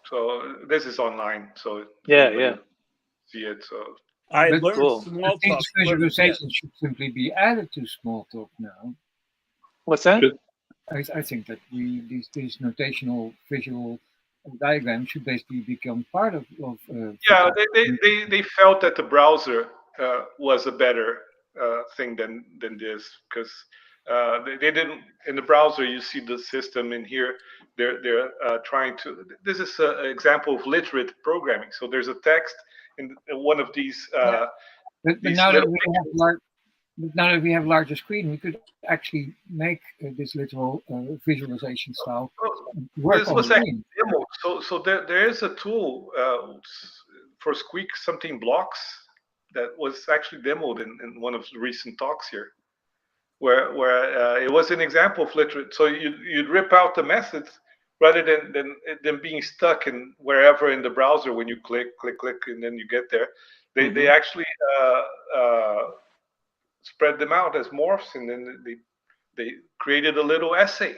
So this is online. So yeah, see it. So I learned Smalltalk. Visualization should simply be added to Smalltalk now. What's that? I think that these notational visual diagram should basically become part of yeah, they felt that the browser was a better thing than this, because they didn't. In the browser you see the system. In here they're trying to, this is an example of literate programming. So there's a text in one of these but now that we have larger screen, we could actually make this literal visualization style work. This was actually demo. So there is a tool for Squeak something blocks that was actually demoed in one of the recent talks here, where it was an example of literate. So you'd rip out the methods rather than being stuck in wherever in the browser when you click, and then you get there. They actually spread them out as morphs, and then they created a little essay.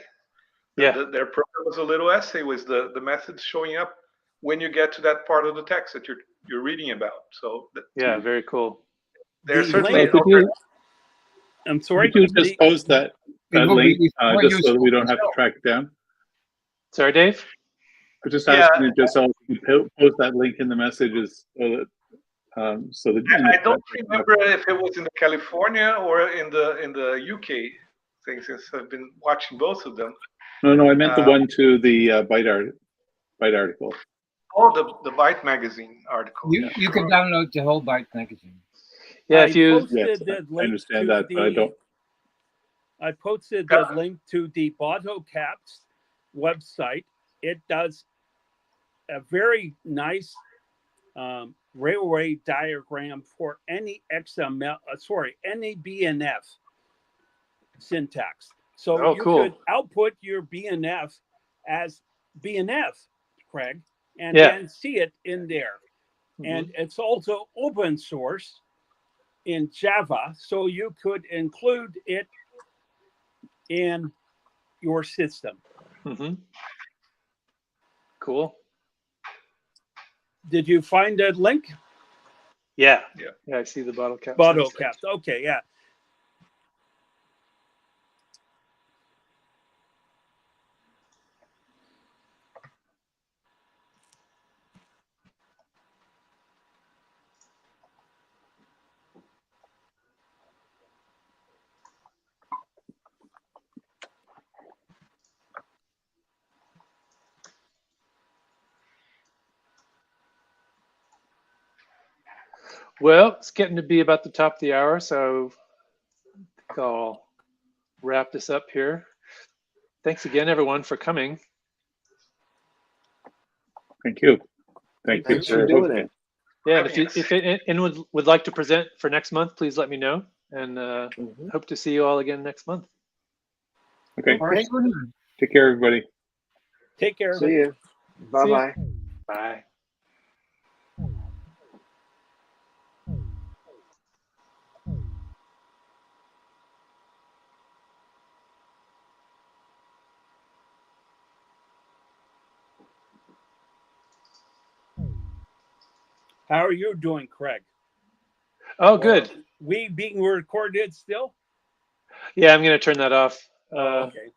Their program was a little essay with the methods showing up when you get to that part of the text that you're reading about. So very cool. There's certainly. I'm sorry. Could you just post that link just so that we don't have to track it down? Sorry, Dave. I just asking you just so you post that link in the messages so that. I don't remember if it was in the California or in the UK thing, since I've been watching both of them. No, I meant the one to the Byte article. Oh, the Byte magazine article. You can download the whole Byte magazine. Yeah, I understand that, but I don't. I posted the link to the BottoCaps website. It does a very nice railway diagram for any XML, any BNF syntax. So you could output your BNF as BNF, Craig, and then see it in there. And it's also open source in Java, so you could include it in your system. Cool. Did you find that link? Yeah, I see the bottle cap. Bottle caps. Okay, yeah. Well, it's getting to be about the top of the hour, so I think I'll wrap this up here. Thanks again, everyone, for coming. Thank you. Thanks for doing it. Yeah, and if anyone would like to present for next month, please let me know, and hope to see you all again next month. Okay. Take care, everybody. Take care. See you. Bye-bye. Bye. How are you doing, Craig? Oh, good. We being recorded still? Yeah, I'm going to turn that off. Okay.